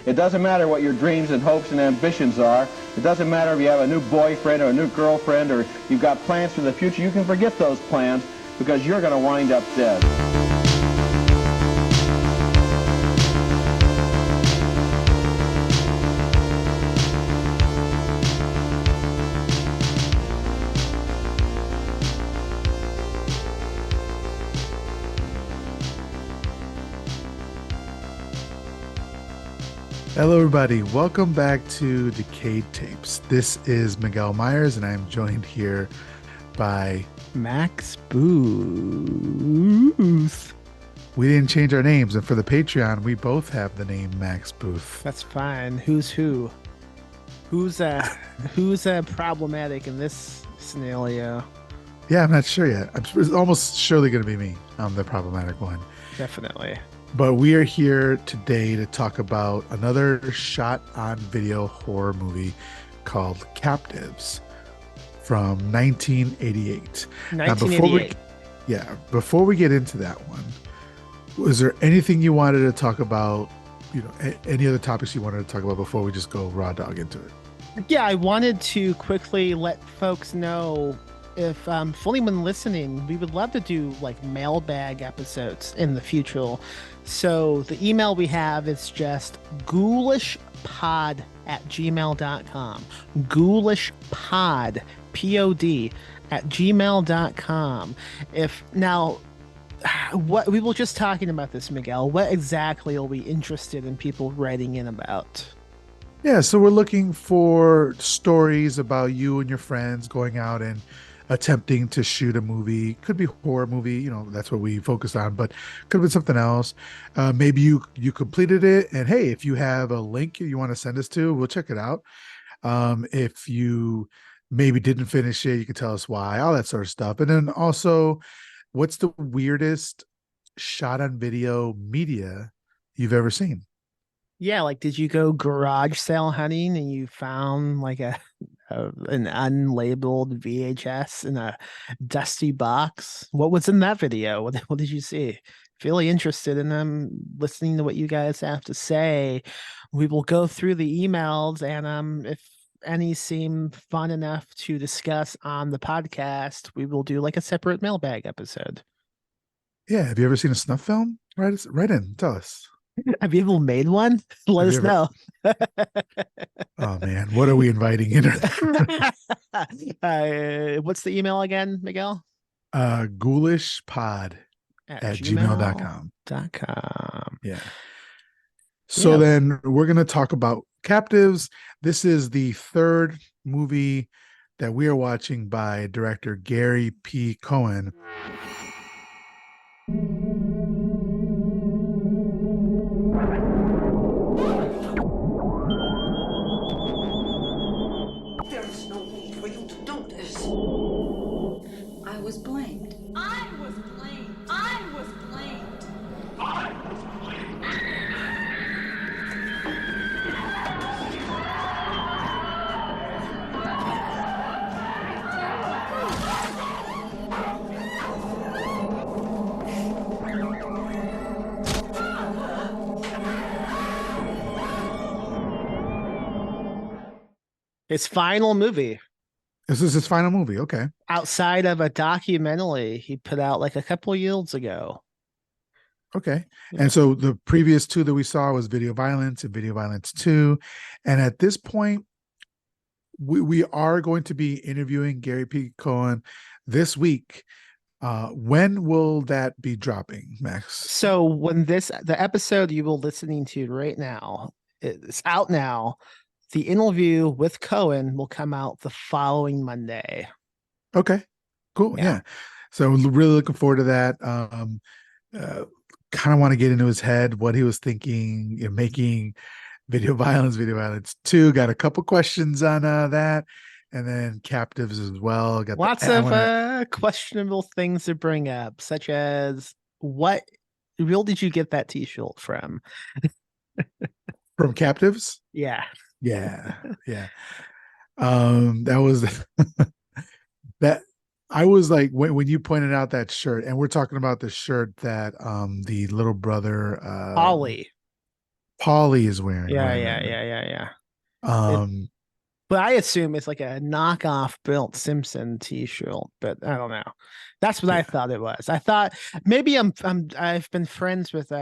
It doesn't matter what your dreams and hopes and ambitions are. It doesn't matter if you have a new boyfriend or a new girlfriend or you've got plans for the future. You can forget those plans because you're going to wind up dead. Hello, everybody. Welcome back to Decayed Tapes. This is Miguel Myers, and I'm joined here by Max Booth. We didn't change our names, and for the Patreon, we both have the name Max Booth. That's fine. Who's who? Who's problematic in this scenario? Yeah, I'm not sure yet. It's almost surely going to be me. I'm the problematic one. Definitely. But we are here today to talk about another shot-on-video horror movie called Captives from 1988. 1988. Before we get into that one, was there anything you wanted to talk about, any other topics you wanted to talk about before we just go raw dog into it? Yeah, I wanted to quickly let folks know if for anyone listening, we would love to do like mailbag episodes in the future. So the email we have is just ghoulishpod@gmail.com. Ghoulishpod, P-O-D, @gmail.com. What we were just talking about this, Miguel. What exactly are we interested in people writing in about? Yeah, so we're looking for stories about you and your friends going out and attempting to shoot a movie. Could be a horror movie, that's what we focused on, but could be something else. Maybe you completed it, and hey, if you have a link you want to send us to, we'll check it out. If you maybe didn't finish it, you can tell us why, all that sort of stuff. And then also, what's the weirdest shot on video media you've ever seen? Yeah, like did you go garage sale hunting and you found like an unlabeled VHS in a dusty box? What was in that video? What did you see? Really interested in them listening to what you guys have to say. We will go through the emails, and if any seem fun enough to discuss on the podcast, we will do like a separate mailbag episode. Yeah, have you ever seen a snuff film? Write in, tell us. Have you ever made one? Let us know. Oh man, what are we inviting in? What's the email again, Miguel? Ghoulishpod at gmail.com. Yeah. So then we're going to talk about Captives. This is the third movie that we are watching by director Gary P. Cohen. There's no need for you to do this. I was blamed. I was blamed. I was blamed. I was blamed. His final movie. This is his final movie. Okay. Outside of a documentary he put out like a couple years ago. Okay. And so the previous two that we saw was Video Violence and Video Violence 2. And at this point, we are going to be interviewing Gary P. Cohen this week. When will that be dropping, Max? So when the episode you were listening to right now, it's out now. The interview with Cohen will come out the following Monday. Okay, cool. Yeah. So really looking forward to that. Kind of want to get into his head, what he was thinking in making Video Violence 2. Got a couple questions on that. And then Captives as well. Got lots of questionable things to bring up, such as what reel did you get that t-shirt from? From Captives? Yeah. Yeah. That was that I was like when you pointed out that shirt, and we're talking about the shirt that the little brother Ollie Paulie is wearing. Yeah, Right, yeah, right, yeah, yeah, yeah. right. But I assume it's like a knockoff built Simpson t-shirt, but I don't know. That's what I Yeah. thought it was. I thought maybe I've been friends with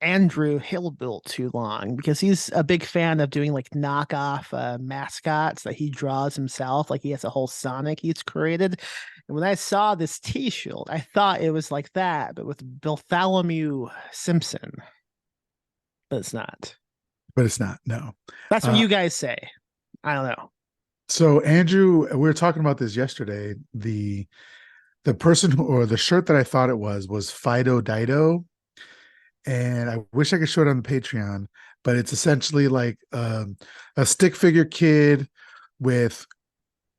Andrew Hillbuilt too long because he's a big fan of doing like knockoff mascots that he draws himself. Like he has a whole Sonic he's created. And when I saw this t-shirt, I thought it was like that, but with Bartholomew Simpson. But it's not. But it's not. No. That's what Uh, you guys say. I don't know. so Andrew, we were talking about this yesterday. The person or the shirt that I thought it was Fido Dido, and I wish I could show it on the Patreon, but it's essentially like a stick figure kid with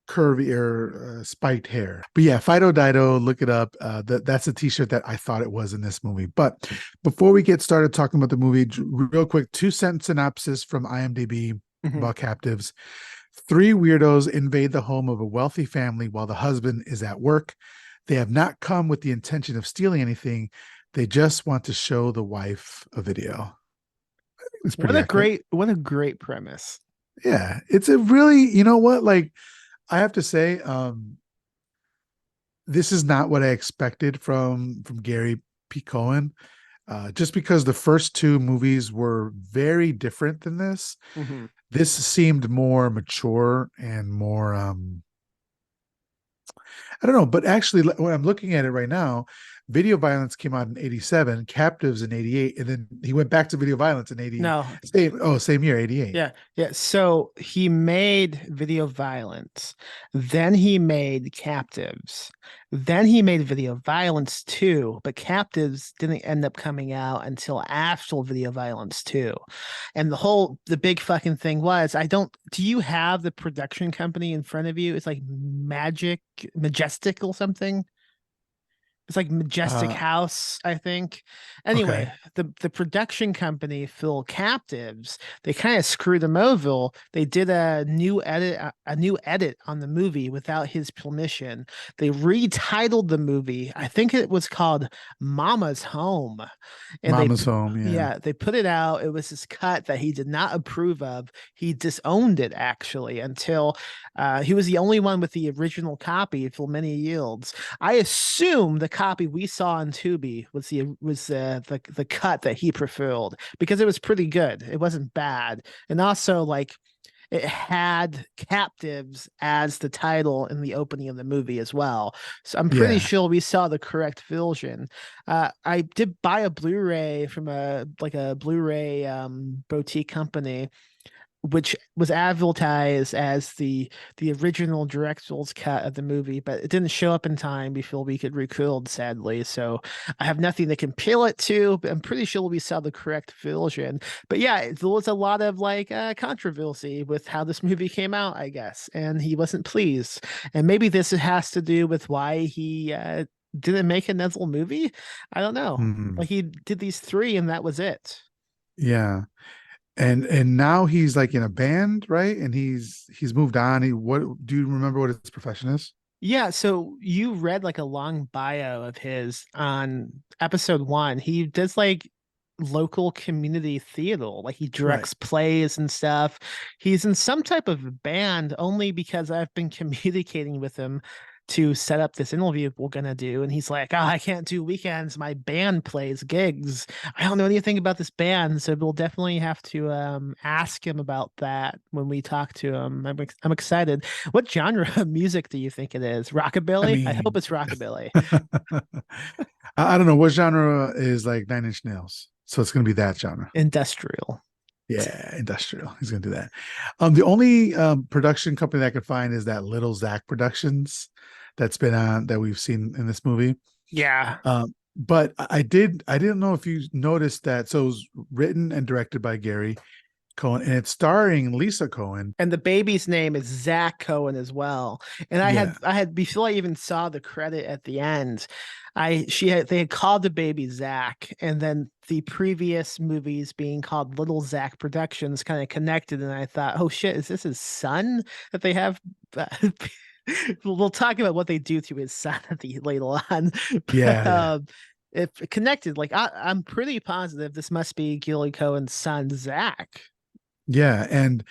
curvy or spiked hair. But yeah, Fido Dido, look it up. That's a t-shirt that I thought it was in this movie. But before we get started talking about the movie, real quick, 2-sentence synopsis from IMDb about Captives. 3 weirdos invade the home of a wealthy family while the husband is at work. They have not come with the intention of stealing anything. They just want to show the wife a video. It's pretty accurate. What a great premise. Yeah, it's a really, you know what, like I have to say, this is not what I expected from Gary P. Cohen. Just because the first 2 movies were very different than this. This seemed more mature and more I don't know, but actually when I'm looking at it right now, Video Violence came out in 87, Captives in 88, and then he went back to Video Violence in 80. No. Same year, 88. Yeah. Yeah. So he made Video Violence. Then he made Captives. Then he made Video Violence 2, but Captives didn't end up coming out until after Video Violence 2. And the big fucking thing was, do you have the production company in front of you? It's like Majestic or something. It's like Majestic House, I think. Anyway, Okay. the production company, Phil Captives, they kind of screwed him over. They did a new edit on the movie without his permission. They retitled the movie. I think it was called Mama's Home. And Mama's Home, yeah. Yeah, they put it out. It was this cut that he did not approve of. He disowned it actually until he was the only one with the original copy for many years. I assume the copy we saw on Tubi was the cut that he preferred because it was pretty good. It wasn't bad, and also like it had Captives as the title in the opening of the movie as well. So I'm pretty sure we saw the correct version. I did buy a Blu-ray from a Blu-ray boutique company, which was advertised as the original director's cut of the movie, but it didn't show up in time before we could record, sadly. So I have nothing to compare it to, but I'm pretty sure we saw the correct version. But yeah, there was a lot of controversy with how this movie came out, I guess, and he wasn't pleased. And maybe this has to do with why he didn't make another movie. I don't know. Like he did these 3 and that was it. Yeah. And now he's like in a band, right? And he's moved on. What do you remember what his profession is? Yeah, so you read like a long bio of his on episode 1. He does like local community theater, like he directs plays and stuff. He's in some type of band only because I've been communicating with him to set up this interview we're gonna do, and he's like, I can't do weekends, my band plays gigs. I don't know anything about this band, so we'll definitely have to ask him about that when we talk to him. I'm excited. What genre of music do you think it is? Rockabilly? I hope it's rockabilly. I don't know what genre is like 9 Inch Nails, so it's gonna be that genre. Industrial. Yeah, industrial. He's gonna do that. The only production company that I could find is that Little Zach Productions that's been on that we've seen in this movie. Yeah. But I didn't know if you noticed that. So it was written and directed by Gary Cohen, and it's starring Lisa Cohen. And the baby's name is Zach Cohen as well. And I had before I even saw the credit at the end, they had called the baby Zach, and then the previous movies being called Little Zach Productions kind of connected, and I thought, oh shit, is this his son that they have? We'll talk about what they do to his son later on. Yeah. if connected, like I'm pretty positive this must be Gilly Cohen's son, Zach. Yeah, and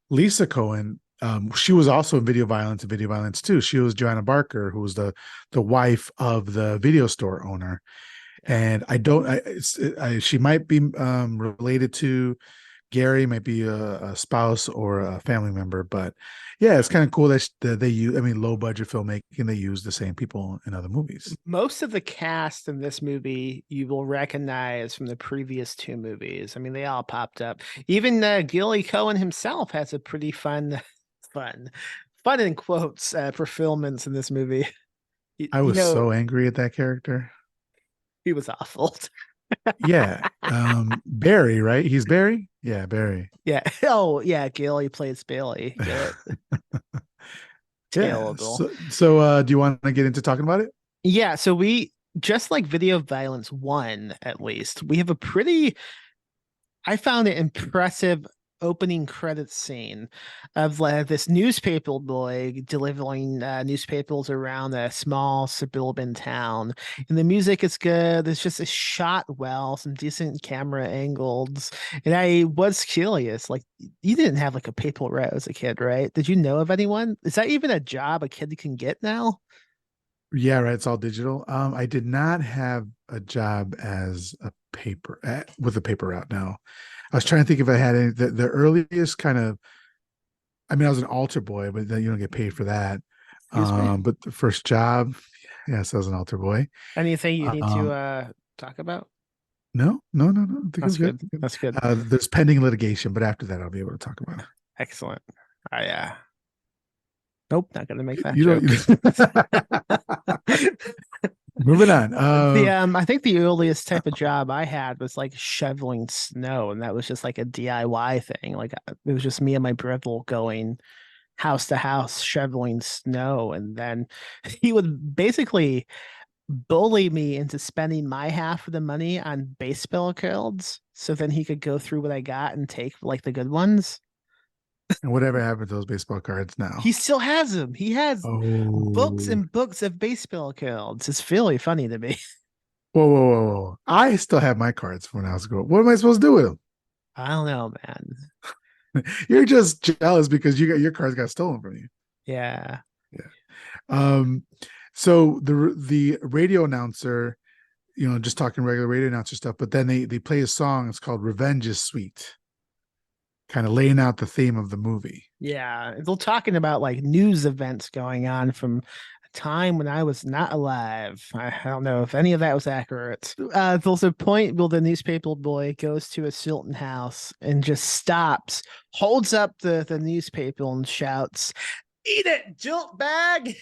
Lisa Cohen, she was also in Video Violence and Video Violence too. She was Joanna Barker, who was the wife of the video store owner. And I don't, she might be related to Gary, might be a spouse or a family member, but yeah, it's kind of cool that they use, I mean, low budget filmmaking, they use the same people in other movies. Most of the cast in this movie you will recognize from the previous two movies. I mean, they all popped up. Even Gilly Cohen himself has a pretty fun in quotes performance in this movie. I was so angry at that character. He was awful. Yeah. Barry, right? He's Barry? Yeah, Barry. Yeah. Oh, yeah. Gilly plays Bailey. Terrible. So do you want to get into talking about it? Yeah. So we, just like Video Violence 1, at least, we have a pretty, I found it impressive opening credits scene of this newspaper boy delivering newspapers around a small suburban town, and the music is good. It's just shot well, some decent camera angles, and I was curious, like, you didn't have like a paper route as a kid, right? Did you know of anyone? Is that even a job a kid can get now? Yeah, right. It's all digital. I did not have a job as a with a paper route. No, I was trying to think if I had any. The earliest kind of, I mean, I was an altar boy, but then you don't get paid for that. But the first job, yes, I was an altar boy. Anything you need to talk about? No. I think That's it's good. That's good. There's pending litigation, but after that, I'll be able to talk about it. Excellent. Nope, not gonna make that You joke. Moving on. I think the earliest type of job I had was like shoveling snow, and that was just like a DIY thing. Like it was just me and my brother going house to house shoveling snow, and then he would basically bully me into spending my half of the money on baseball cards, so then he could go through what I got and take like the good ones. And whatever happened to those baseball cards now? He still has them. He has books and books of baseball cards. It's really funny to me. Whoa. I still have my cards from when I was growing up. What am I supposed to do with them? I don't know, man. You're just jealous because your cards got stolen from you. Yeah. So the radio announcer, just talking regular radio announcer stuff, but then they play a song. It's called "Revenge is Sweet," kind of laying out the theme of the movie. Yeah, they're talking about like news events going on from a time when I was not alive. I don't know if any of that was accurate. There's a point where the newspaper boy goes to a Silton house and just stops, holds up the newspaper and shouts, "Eat it, jilt bag!"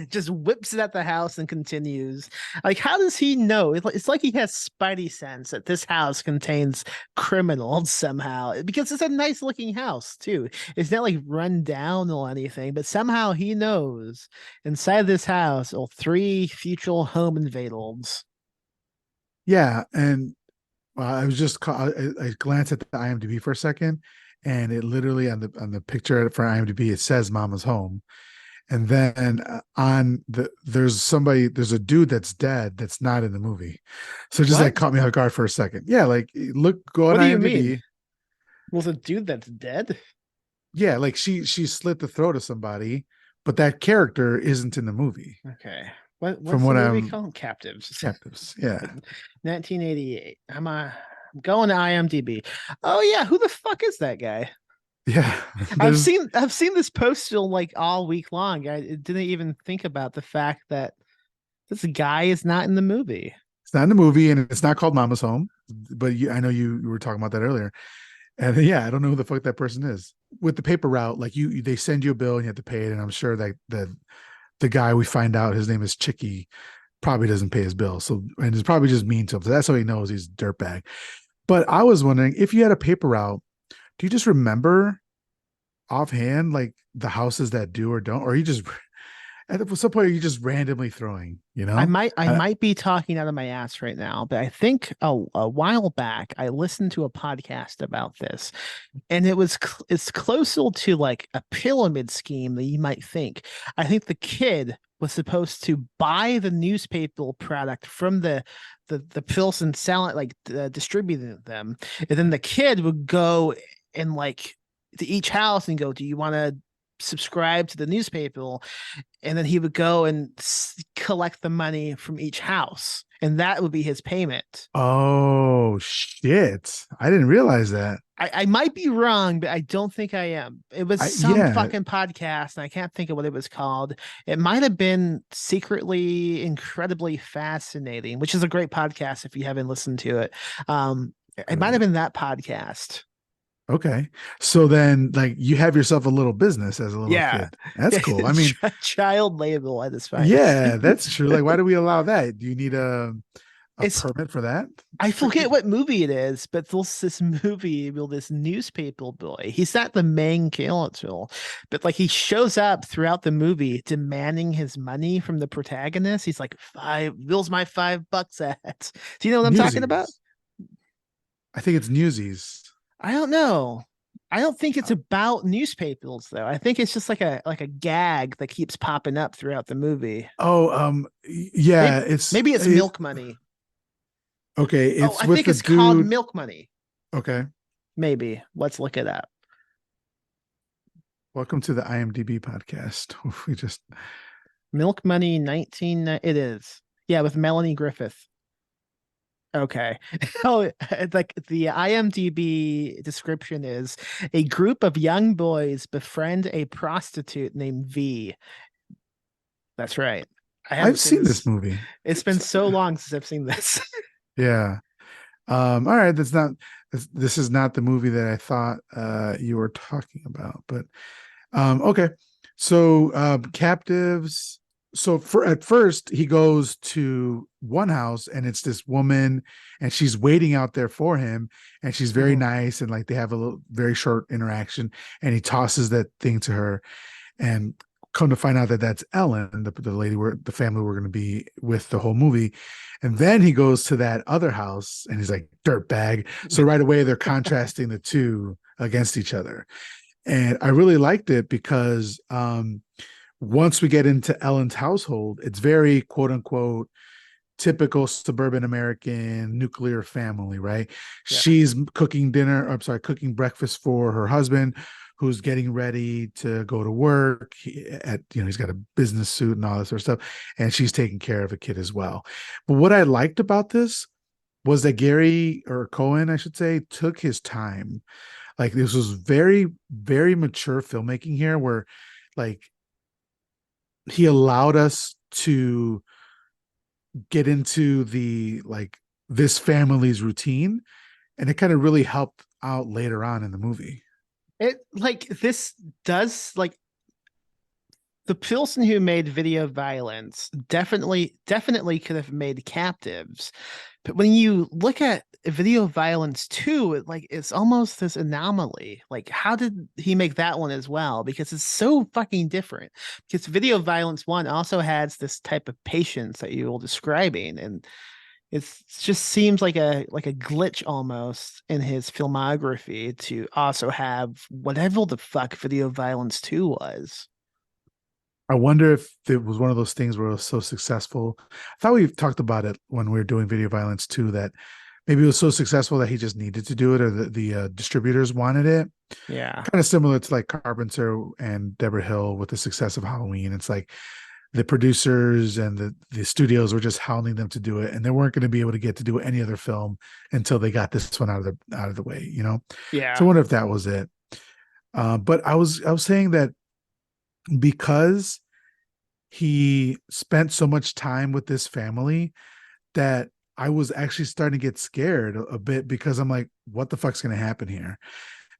Just whips it at the house and continues. Like, how does he know? It's like he has spidey sense that this house contains criminals somehow, because it's a nice looking house too. It's not like run down or anything, but somehow he knows inside this house are 3 future home invaders. Yeah, and I was just I glanced at the IMDb for a second. And it literally on the picture for IMDb, it says Mama's Home. And then there's a dude that's dead that's not in the movie. So just like caught me off guard for a second. Yeah, like go on IMDb. What do you mean? Well, the dude that's dead? Yeah, like she slit the throat of somebody, but that character isn't in the movie. Okay. What's From what the movie called? Captives. Captives, yeah. 1988. I'm going to IMDb. Oh yeah, who the fuck is that guy? Yeah, I've seen this poster like all week long. I didn't even think about the fact that this guy is not in the movie. It's not in the movie, and it's not called Mama's Home. But I know you were talking about that earlier. And yeah, I don't know who the fuck that person is. With the paper route, like they send you a bill and you have to pay it. And I'm sure that the guy, we find out his name is Chicky, probably doesn't pay his bill. So, and it's probably just mean to him. So that's how he knows he's a dirtbag. But I was wondering, if you had a paper route, do you just remember offhand like the houses that do or don't, or you just, At some point, are you just randomly throwing? You I know, might be talking out of my ass right now, but I think a while back I listened to a podcast about this, and it's closer to like a pyramid scheme than you might think. I think the kid was supposed to buy the newspaper product from the pills and sell it, like distributing them, and then the kid would go and like to each house and go, "Do you want to subscribe to the newspaper?" And then he would go and collect the money from each house, and that would be his payment. oh shit! I didn't realize that. I might be wrong, but I don't think I am. It was some Yeah, fucking podcast, and I can't think of what it was called. It might have been Secretly Incredibly Fascinating, which is a great podcast if you haven't listened to it. It might have been that podcast. okay. So then, like, you have yourself a little business as a little Yeah. kid. That's cool. I mean, Child label at its finest. yeah, that's true. Like, why do we allow that? Do you need a It's permit for that? I forget what movie it is, but this movie, well, this newspaper boy, he's not the main character, but like he shows up throughout the movie demanding his money from the protagonist. He's like, Bill's my $5 at. Do you know what I'm talking about? Newsies. I think it's Newsies. I don't know. I don't think it's about newspapers though. I think it's just like a gag that keeps popping up throughout the movie. Oh, yeah, Maybe it's Milk Money. Okay, it's I with think the it's called dude. Milk Money. Okay, Maybe. Let's look it up. welcome to the IMDb podcast. We just Milk Money 19. It is. Yeah, with Melanie Griffith. Okay. Oh, like the IMDb description is a group of young boys befriend a prostitute named V. That's right. I've seen this movie. It's been so long since I've seen this. Yeah. All right. This is not the movie that I thought you were talking about, but okay. So captives. So at first he goes to one house and it's this woman and she's waiting out there for him and she's very nice and like they have a very short interaction and he tosses that thing to her and come to find out that that's Ellen, the lady the family we're going to be with the whole movie. And then he goes to that other house and he's like, dirtbag. So right away they're contrasting the two against each other. And I really liked it because once we get into Ellen's household, it's very quote unquote typical suburban American nuclear family, right? Yeah. She's cooking cooking breakfast for her husband, who's getting ready to go to work. He's got a business suit and all this sort of stuff, and she's taking care of a kid as well. But what I liked about this was that Cohen, I should say, took his time. Like this was very, very mature filmmaking here, where like he allowed us to get into this family's routine, and it kind of really helped out later on in the movie. It like this does like the person who made Video Violence definitely could have made Captives, but when you look at Video Violence 2, it's almost this anomaly. Like, how did he make that one as well? Because it's so fucking different. Because Video Violence 1 also has this type of patience that you were describing, and it just seems like a glitch almost in his filmography to also have whatever the fuck Video Violence 2 was. I wonder if it was one of those things where it was so successful. I thought we talked about it when we were doing Video Violence 2 that maybe it was so successful that he just needed to do it, or the distributors wanted it. Yeah. Kind of similar to like Carpenter and Deborah Hill with the success of Halloween. It's like the producers and the studios were just hounding them to do it, and they weren't going to be able to get to do any other film until they got this one out of the way, you know? Yeah. So I wonder if that was it. But I was saying that because he spent so much time with this family that I was actually starting to get scared a bit, because I'm like, what the fuck's going to happen here?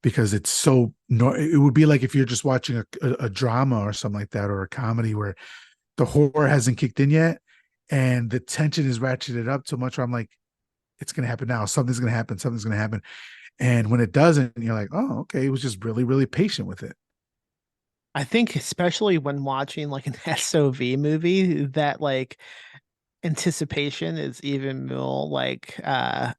Because it's so it would be like if you're just watching a drama or something like that, or a comedy where the horror hasn't kicked in yet and the tension is ratcheted up so much where I'm like, it's going to happen now. Something's going to happen. And when it doesn't, you're like, oh, okay. It was just really, really patient with it. I think especially when watching like an SOV movie, that like anticipation is even more like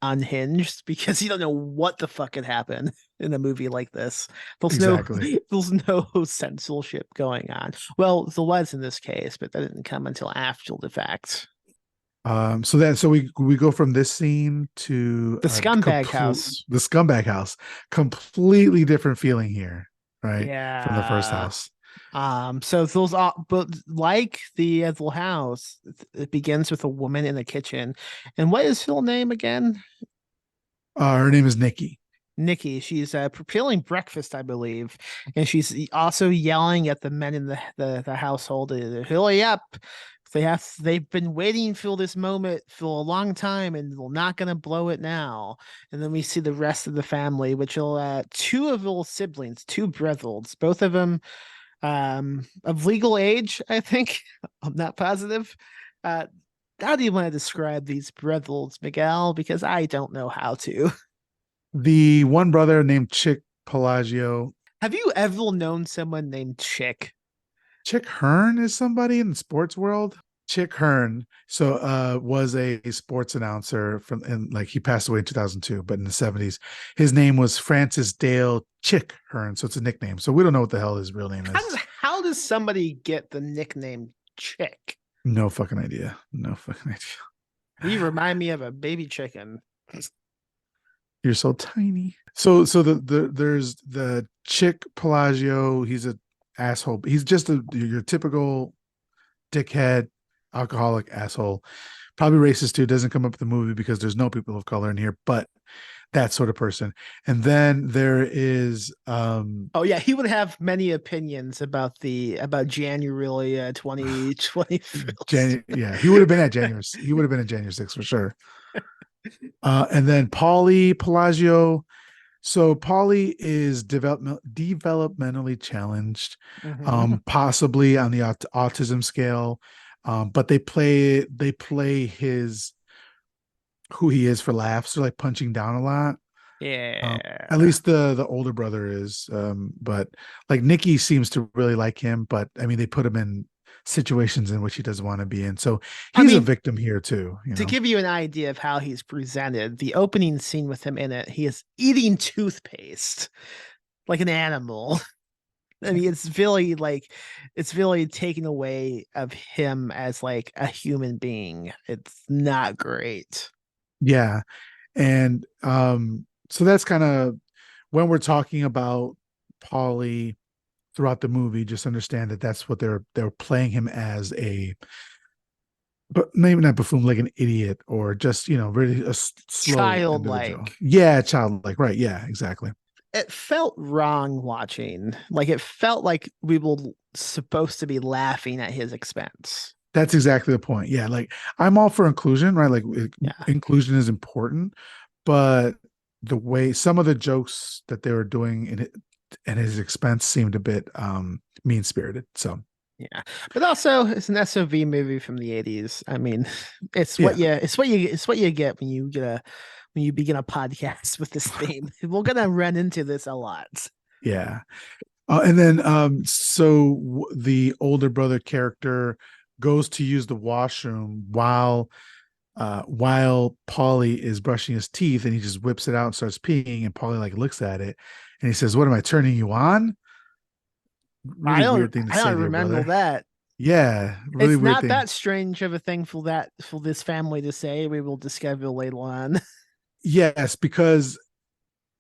unhinged because you don't know what the fuck could happen in a movie like this. There's no Exactly. there's no censorship going on. Well, there was in this case, but that didn't come until after the fact. So we go from this scene to The scumbag house. the scumbag house. Completely different feeling here, right? From the first Yeah. house. So those are, but like the little house, it begins with a woman in the kitchen. And what is her name again? Her name is Nikki. Nikki. She's preparing breakfast, I believe, and she's also yelling at the men in the household to hurry up. They've been waiting for this moment for a long time, and they're not gonna blow it now. And then we see the rest of the family, which are two of little siblings, two brothers, both of them of legal age, I think. I'm not positive. Uh, how do you want to describe these brothers, Miguel? Because I don't know how to. The one brother named Chick Pelagio. Have you ever known someone named Chick? Chick Hearn is somebody in the sports world. Chick Hearn, so was a sports announcer from, and like he passed away in 2002, but in the 70s, his name was Francis Dale Chick Hearn, so it's a nickname. So we don't know what the hell his real name is. How does somebody get the nickname Chick? No fucking idea. No fucking idea. You remind me of a baby chicken. You're so tiny. So there's the Chick Pelagio. He's a asshole. He's just your typical dickhead, alcoholic asshole. Probably racist too. Doesn't come up in the movie because there's no people of color in here, but that sort of person. And then there is Oh yeah, he would have many opinions about January 2020. Yeah, he would have been at January. He would have been at January 6th for sure. And then Paulie Pelagio. So Paulie is developmentally challenged, possibly on the autism scale, but they play his who he is for laughs. They're like punching down a lot. Yeah. At least the older brother is, but like Nikki seems to really like him. But I mean, they put him in situations in which he doesn't want to be in, so he's a victim here too. To give you an idea of how he's presented, the opening scene with him in it, he is eating toothpaste like an animal. I mean, it's really taken away of him as like a human being. It's not great. Yeah, and so that's kind of when we're talking about Paulie throughout the movie. Just understand that that's what they're playing him as, but maybe not buffoon, like an idiot, or just really a slow Childlike. individual. Yeah, childlike, right? Yeah, exactly. It felt wrong watching. Like it felt like we were supposed to be laughing at his expense. That's exactly the point. Yeah, like I'm all for inclusion, right? Like inclusion is important, but the way some of the jokes that they were doing in it at his expense seemed a bit mean spirited. So yeah, but also it's an SOV movie from the 80s. I mean, it's what you get when you begin a podcast with this theme. We're gonna run into this a lot. Yeah, and then so the older brother character goes to use the washroom while Paulie is brushing his teeth, and he just whips it out and starts peeing, and Paulie like looks at it and he says, "What am I turning you on?" Really weird thing to say. I don't remember that. Yeah, really it's weird not thing. that strange of a thing for this family to say. We will discover later on. Yes, because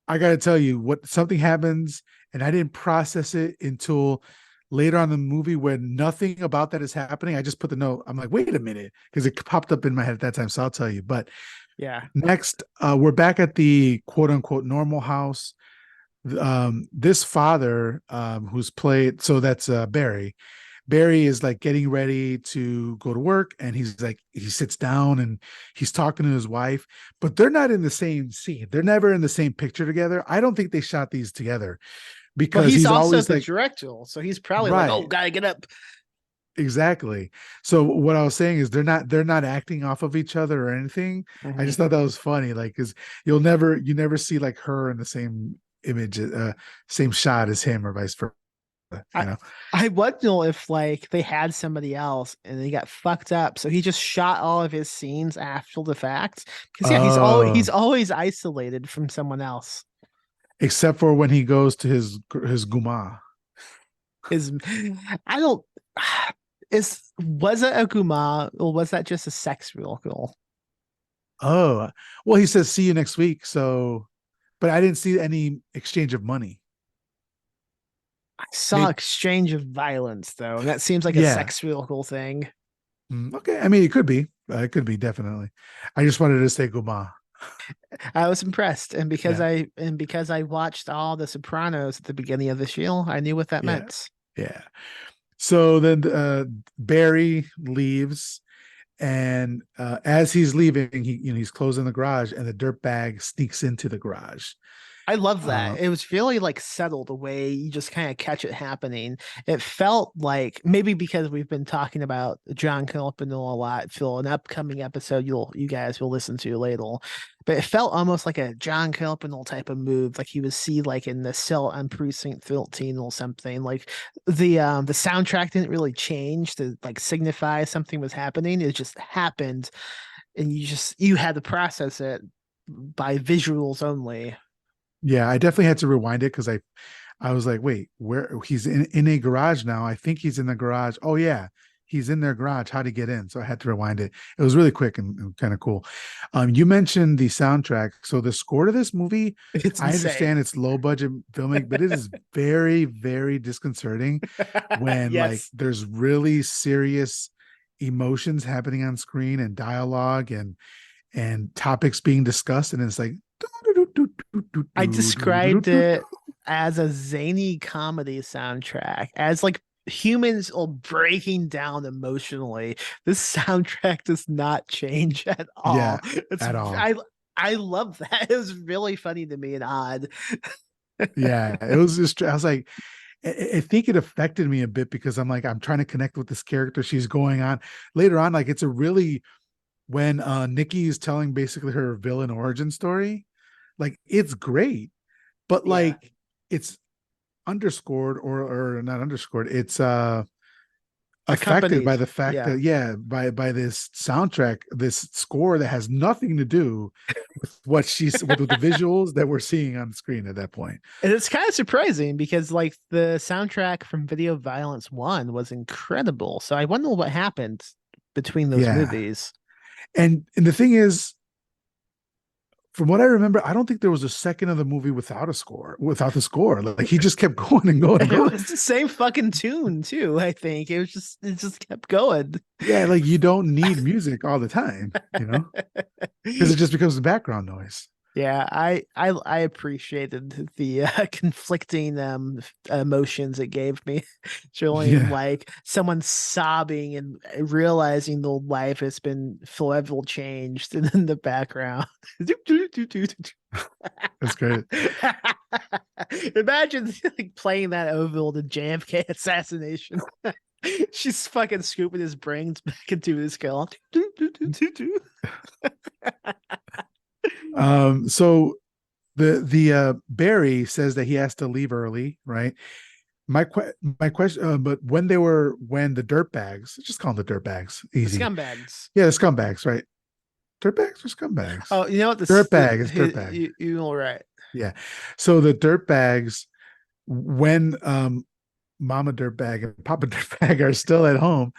I got to tell you, something happens, and I didn't process it until later on in the movie when nothing about that is happening. I just put the note. I'm like, wait a minute, because it popped up in my head at that time. So I'll tell you. But yeah, next, we're back at the quote unquote normal house. This father, who's played, so that's Barry. Barry is like getting ready to go to work, and he sits down and he's talking to his wife, but they're not in the same scene. They're never in the same picture together. I don't think they shot these together because he's also always the like director, so he's probably like, "Oh, gotta get up." Exactly. So what I was saying is they're not acting off of each other or anything. I just thought that was funny, like because you never see like her in the same image, same shot as him, or vice you know. I wonder if like they had somebody else and they got fucked up, so he just shot all of his scenes after the fact. Because yeah, he's Oh, always isolated from someone else. except for when he goes to his guma. Is I don't was it a guma or was that just a sex vehicle? Oh, well, he says see you next week. So, but I didn't see any exchange of money. I saw Maybe, exchange of violence though, and that seems like a yeah. sex vehicle thing. Okay. I mean, it could be. It could be definitely. I just wanted to say guma. I was impressed, and Yeah. because I watched all the Sopranos at the beginning of this year, I knew what that Yeah. meant. Yeah. So then Barry leaves, and as he's leaving, he's closing the garage, and the dirt bag sneaks into the garage. I love Uh, that. It was really like settled the way you just kind of catch it happening. It felt like maybe because we've been talking about John Carpenter a lot for an upcoming episode you guys will listen to later. But it felt almost like a John Carpenter type of move, like you would see like in the Cell on Precinct 13 or something. Like the soundtrack didn't really change to like signify something was happening. It just happened, and you had to process it by visuals only. yeah, I definitely had to rewind it because I was like, wait, where he's in a garage now. I think he's in the garage. Oh yeah, he's in their garage. How'd he get in? So I had to rewind it. It was really quick and kind of cool. You mentioned the soundtrack. So the score to this movie, It's I insane. understand it's low budget filming, but it is very, very disconcerting when like Yes. there's really serious emotions happening on screen and dialogue and topics being discussed, and it's like I described it as a zany comedy soundtrack, as like humans are breaking down emotionally. This soundtrack does not change at yeah, all. It's at all. I love that. It was really funny to me and odd. Yeah, it was just, I was like, I think it affected me a bit because I'm like, I'm trying to connect with this character. She's going on later on. Like, it's a really, when Nikki is telling basically her villain origin story, like, it's great, but Yeah. like, it's underscored or not underscored. It's affected by Accompanied. the fact Yeah. that, yeah, by this soundtrack, this score that has nothing to do with what she's with the visuals that we're seeing on the screen at that point. And it's kind of surprising because like the soundtrack from Video Violence 1 was incredible. So I wonder what happened between those Yeah. movies. And the thing is, from what I remember, I don't think there was a second of the movie without the score. Like, he just kept going and going and It going. was the same fucking tune too, I think. It just kept going. Yeah, like, you don't need music all the time, because it just becomes the background noise. Yeah, I appreciated the conflicting emotions it gave me, showing Yeah, like someone sobbing and realizing the life has been forever changed, and in the background. that's great. Imagine like playing that over the JFK assassination. She's fucking scooping his brains back into his skull. So the Barry says that he has to leave early, right? My question, but when the dirtbags, just call them the dirtbags, The easy. scumbags. Yeah, the scumbags, right? Dirtbags or scumbags? Oh, you know what? Dirtbag is dirtbag. You all right? Yeah. So the dirtbags, when Mama Dirtbag and Papa Dirtbag are still at home,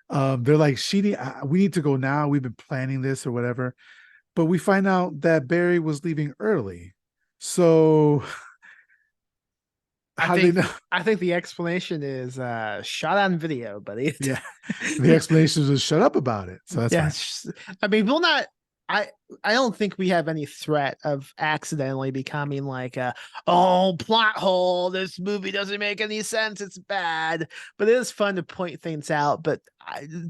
they're like, we need to go now. We've been planning this or whatever. But we find out that Barry was leaving early. So how did they know? I think the explanation is shot on video, buddy. Yeah. The explanation was shut up about it. So that's fine. I mean, we'll not. I I don't think we have any threat of accidentally becoming like a plot hole. This movie doesn't make any sense. It's bad, but it is fun to point things out. But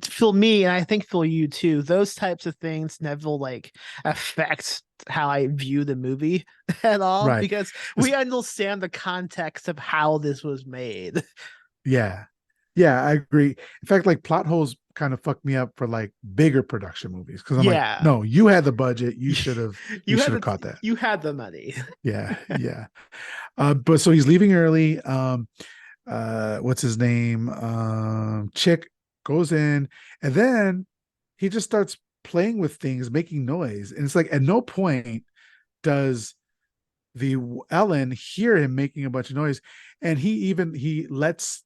for me, and I think for you too, those types of things never like affect how I view the movie at all Right. because we understand the context of how this was made. Yeah. Yeah, I agree. In fact, like, plot holes kind of fucked me up for like bigger production movies because I'm Yeah. like, no, you had the budget. You should have caught that. You had the money. Yeah, yeah. But so he's leaving early. what's his name? Chick goes in, and then he just starts playing with things, making noise. And it's like at no point does the Ellen hear him making a bunch of noise. And he lets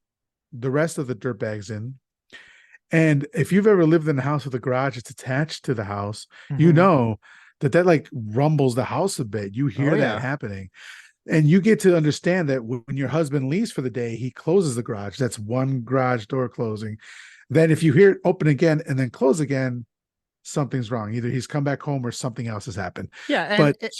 the rest of the dirtbags in. And if you've ever lived in a house with a garage that's attached to the house, you Mhm. know that like rumbles the house a bit. You hear Oh, that yeah. happening. And you get to understand that when your husband leaves for the day, he closes the garage. That's one garage door closing. Then if you hear it open again and then close again, something's wrong. Either he's come back home or something else has happened. Yeah, and But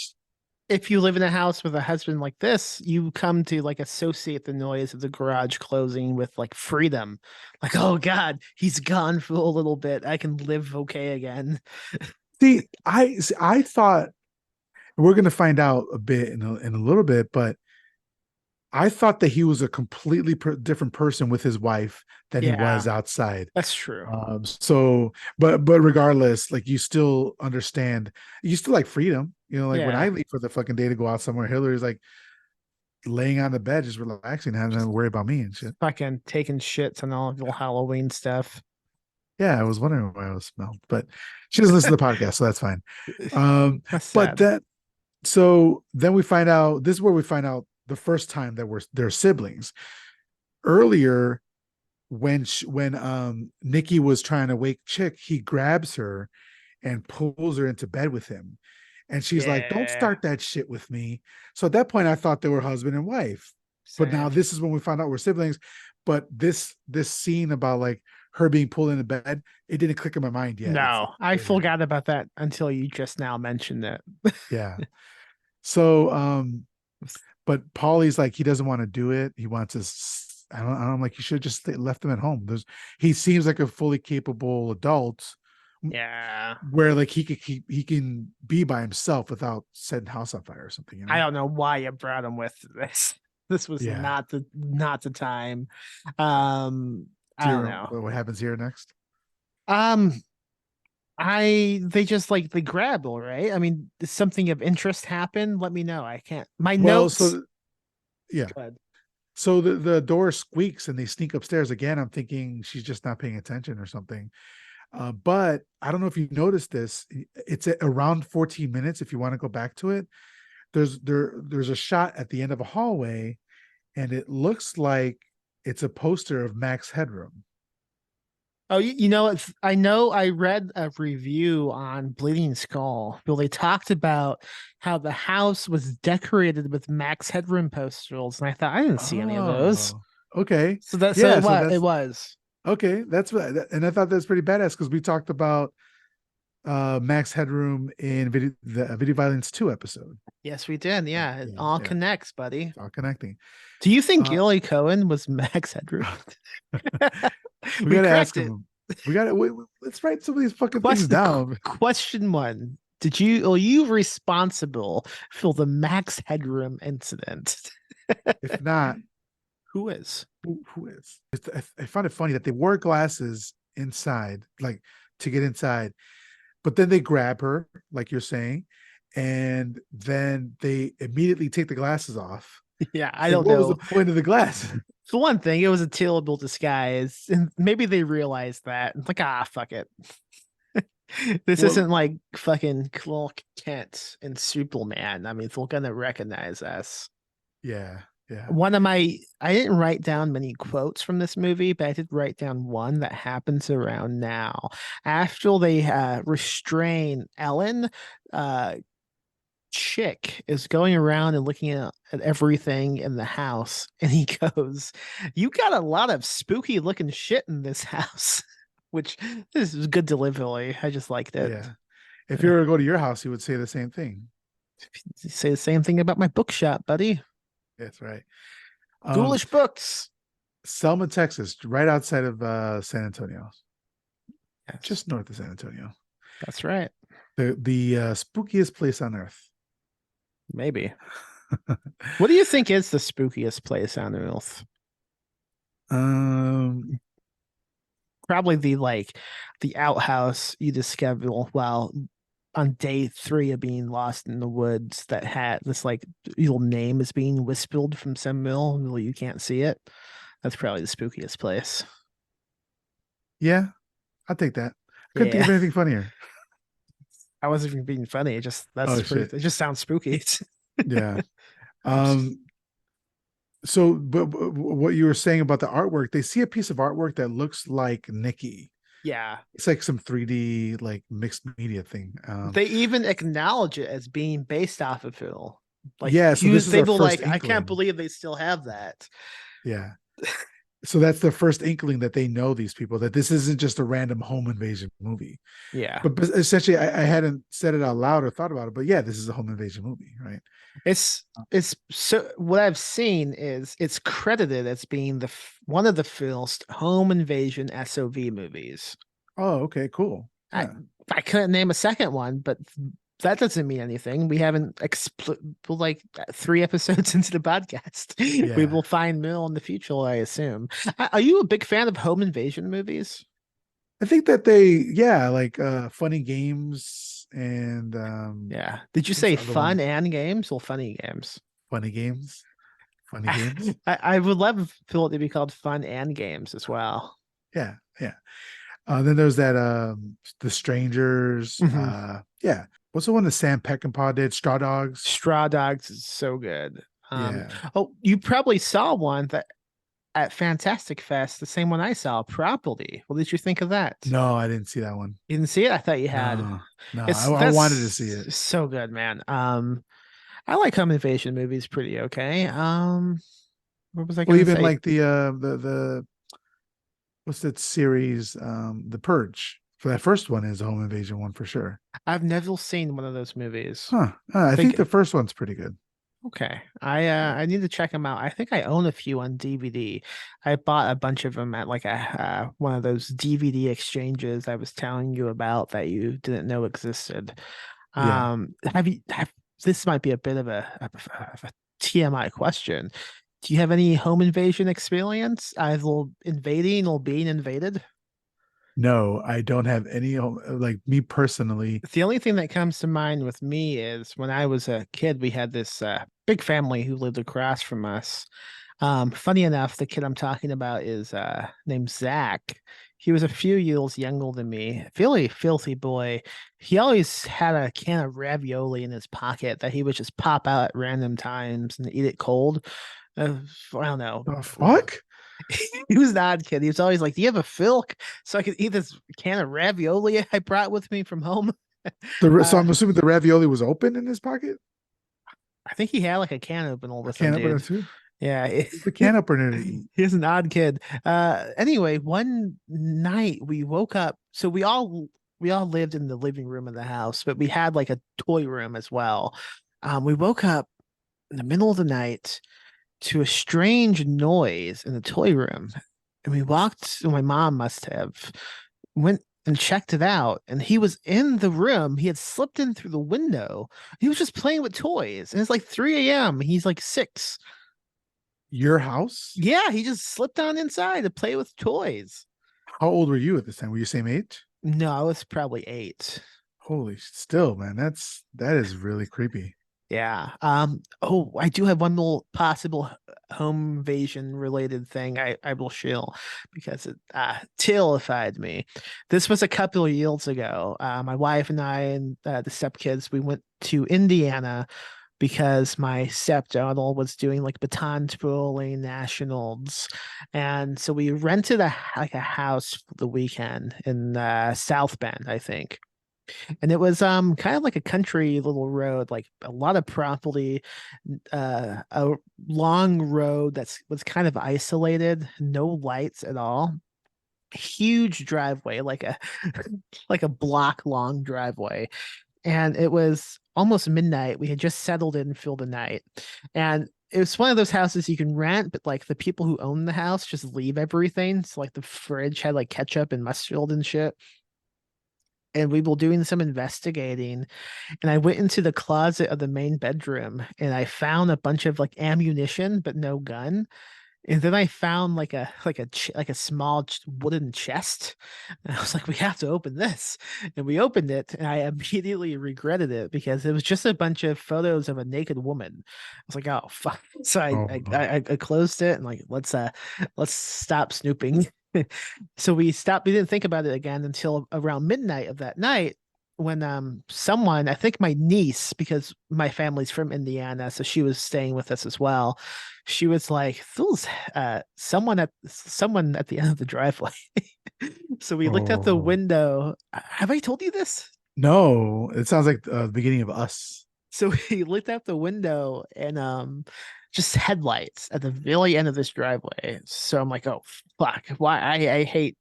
if you live in a house with a husband like this, you come to like associate the noise of the garage closing with like freedom. Like, oh God, he's gone for a little bit. I can live okay again. see, I thought we're going to find out a bit in a little bit, but I thought that he was a completely different person with his wife than he Yeah, was outside. that's true. So, but regardless, like you still understand, you still like freedom. You know, like when I Yeah. leave for the fucking day to go out somewhere, Hillary's like laying on the bed, just relaxing, having to worry about me and shit. Fucking taking shits and all the Halloween stuff. Yeah, I was wondering why I was smelled, but she doesn't listen to the podcast, so that's fine. That's But sad. so then we find out, this is where we find out the first time that they're siblings. Earlier, when Nikki was trying to wake Chick, he grabs her and pulls her into bed with him. And she's like, "Don't Yeah. start that shit with me." So at that point, I thought they were husband and wife. But now Same. this is when we found out we're siblings. But this scene about like her being pulled into bed, it didn't click in my mind yet. No, I forgot about that until you just now mentioned it. Yeah. So but Paulie's like, he doesn't want to do it. He wants to. I'm like, you should have just left him at home. He seems like a fully capable adult Yeah. where like he can be by himself without setting house on fire or something. You know? I don't know why you brought him with this. This was Yeah. not the time. I don't know. What happens here next? They just like they grab, all right. I mean, does something of interest happen? Let me know. I can't. My Well, notes. so yeah. Go ahead. So the door squeaks and they sneak upstairs again. I'm thinking she's just not paying attention or something. But I don't know if you noticed this. It's at around 14 minutes. If you want to go back to it, there's a shot at the end of a hallway, and it looks like it's a poster of Max Headroom. Oh, you know, I know I read a review on Bleeding Skull where they talked about how the house was decorated with Max Headroom posters, and I thought I didn't see any of those. Okay. So that's Yeah, so so it was. okay. That's what, and I thought that's pretty badass because we talked about Max Headroom in the Video Violence 2 episode. Yes, we did. Yeah, it Yeah, all yeah. connects, buddy. It's all connecting. Do you think Gilly Cohen was Max Headroom? We gotta ask it. him. Let's write some of these fucking things down. Question one. Are you responsible for the Max Headroom incident? If not, Who is? who is? I find it funny that they wore glasses inside, like to get inside, but then they grab her, like you're saying, and then they immediately take the glasses off. Yeah, I don't What know. was the point of the glass? For one thing, it was a terrible disguise, and maybe they realized that. Like, fuck it. This isn't like fucking Clark Kent and Superman. I mean, they're gonna recognize us. Yeah. I didn't write down many quotes from this movie, but I did write down one that happens around now. After they restrain Ellen, Chick is going around and looking at everything in the house, and he goes, "You got a lot of spooky looking shit in this house," which this is good delivery. I just liked it. Yeah. If you were to go to your house, you would say the same thing. Say the same thing about my bookshop, buddy. That's right. Ghoulish books. Selma, Texas, right outside of San Antonio. Yes. Just north of San Antonio. That's right. The spookiest place on earth. Maybe. What do you think is the spookiest place on earth? Probably the outhouse you discover while on day 3 of being lost in the woods that had this like your name is being whispered from some mill. You can't see it. That's probably the spookiest place. Yeah, I'll take that. I couldn't think of Yeah. anything funnier. I wasn't even being funny. It just Oh that's shit. pretty. It just sounds spooky. Yeah. So, but what you were saying about the artwork, they see a piece of artwork that looks like Nikki. Yeah. It's like some 3D, like mixed media thing. They even acknowledge it as being based off of Phil. Like Yeah, so this is they our were first like, I can't inkling. believe they still have that. Yeah. So that's the first inkling that they know these people, that this isn't just a random home invasion movie. Yeah. But essentially, I hadn't said it out loud or thought about it, but yeah, this is a home invasion movie, right? It's so what I've seen is it's credited as being one of the first home invasion SOV movies. Oh, okay, cool. Yeah. I couldn't name a second one, but that doesn't mean anything. We haven't like 3 episodes into the podcast. We Yeah. will find Mill in the future, I assume. Are you a big fan of home invasion movies? I think that they, yeah, like funny games and Yeah. Did you what's say the other fun one? and games or funny games? Funny games. Funny games. I would love for it to be called fun and games as well. Yeah, yeah. Then there's that The Strangers. Mhm. Yeah. What's the one that Sam Peckinpah did? Straw Dogs. Straw Dogs is so good. Yeah. Oh, you probably saw one that at Fantastic Fest, the same one I saw, Property. What did you think of that? No, I didn't see that one. You didn't see it? I thought you had. No, no, It's I that's wanted to see it. so good, man. I like home invasion movies pretty okay. What was I Well, gonna even say? like the what's that series? The Purge. For that first one is a home invasion one for sure. I've never seen one of those movies. Huh. I think the first one's pretty good. Okay. I need to check them out. I think I own a few on DVD. I bought a bunch of them at like a one of those DVD exchanges I was telling you about that you didn't know existed. Yeah. This might be a bit of a TMI question. Do you have any home invasion experience, either invading or being invaded? No, I don't have any like me personally. The only thing that comes to mind with me is when I was a kid, we had this big family who lived across from us. Funny enough, the kid I'm talking about is named Zach. He was a few years younger than me, really filthy boy. He always had a can of ravioli in his pocket that he would just pop out at random times and eat it cold. I don't know. The fuck? He was an odd kid. He was always like, "Do you have a filk so I could eat this can of ravioli I brought with me from home?" So I'm assuming the ravioli was open in his pocket. I think he had like a can opener with him, Can opener dude. too. Yeah, The can opener to eat. he's an odd kid. Anyway, one night we woke up. So we all lived in the living room of the house, but we had like a toy room as well. We woke up in the middle of the night to a strange noise in the toy room. And we walked, my mom must have went and checked it out. And he was in the room. He had slipped in through the window. He was just playing with toys. And it's like 3 a.m. He's like 6. Your house? Yeah, he just slipped on inside to play with toys. How old were you at this time? Were you same age? No, I was probably 8. Holy, still, man, that is really creepy. Yeah. Oh, I do have one more possible home invasion related thing I will share because it terrified me. This was a couple of years ago. My wife and I and the stepkids, we went to Indiana because my stepdaughter was doing like baton twirling nationals, and so we rented a house for the weekend in South Bend, I think. And it was kind of like a country little road, like a lot of property, a long road was kind of isolated, no lights at all. Huge driveway, like a like a block long driveway. And it was almost midnight. We had just settled in for the night. And it was one of those houses you can rent, but like the people who own the house just leave everything. So like the fridge had like ketchup and mustard and shit. And we were doing some investigating, and I went into the closet of the main bedroom and I found a bunch of like ammunition but no gun. And then I found like a small wooden chest, and I was like, "We have to open this." And we opened it, and I immediately regretted it because it was just a bunch of photos of a naked woman. I was like, "Oh fuck!" So Oh, I closed it and like let's stop snooping. So we stopped. We didn't think about it again until around midnight of that night when someone, I think my niece, because my family's from Indiana, so she was staying with us as well. She was like, "Those someone at the end of the driveway." So we looked out the oh. window. Have I told you this? No, it sounds like the beginning of Us. So we looked out the window and just headlights at the very end of this driveway. So I'm like, oh fuck. Why I hate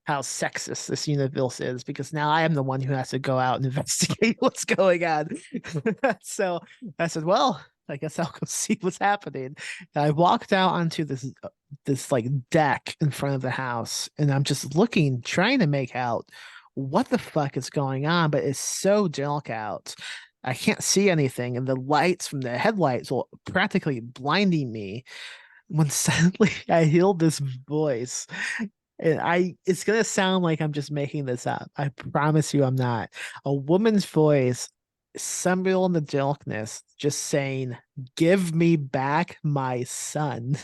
how sexist this universe is because now I am the one who has to go out and investigate what's going on. So I said, well, I guess I'll go see what's happening. And I walked out onto this like deck in front of the house and I'm just looking, trying to make out what the fuck is going on, but it's so dark out. I can't see anything, and the lights from the headlights were practically blinding me when suddenly I hear this voice. And it's gonna sound like I'm just making this up. I promise you I'm not. A woman's voice, somebody in the darkness, just saying, "Give me back my son."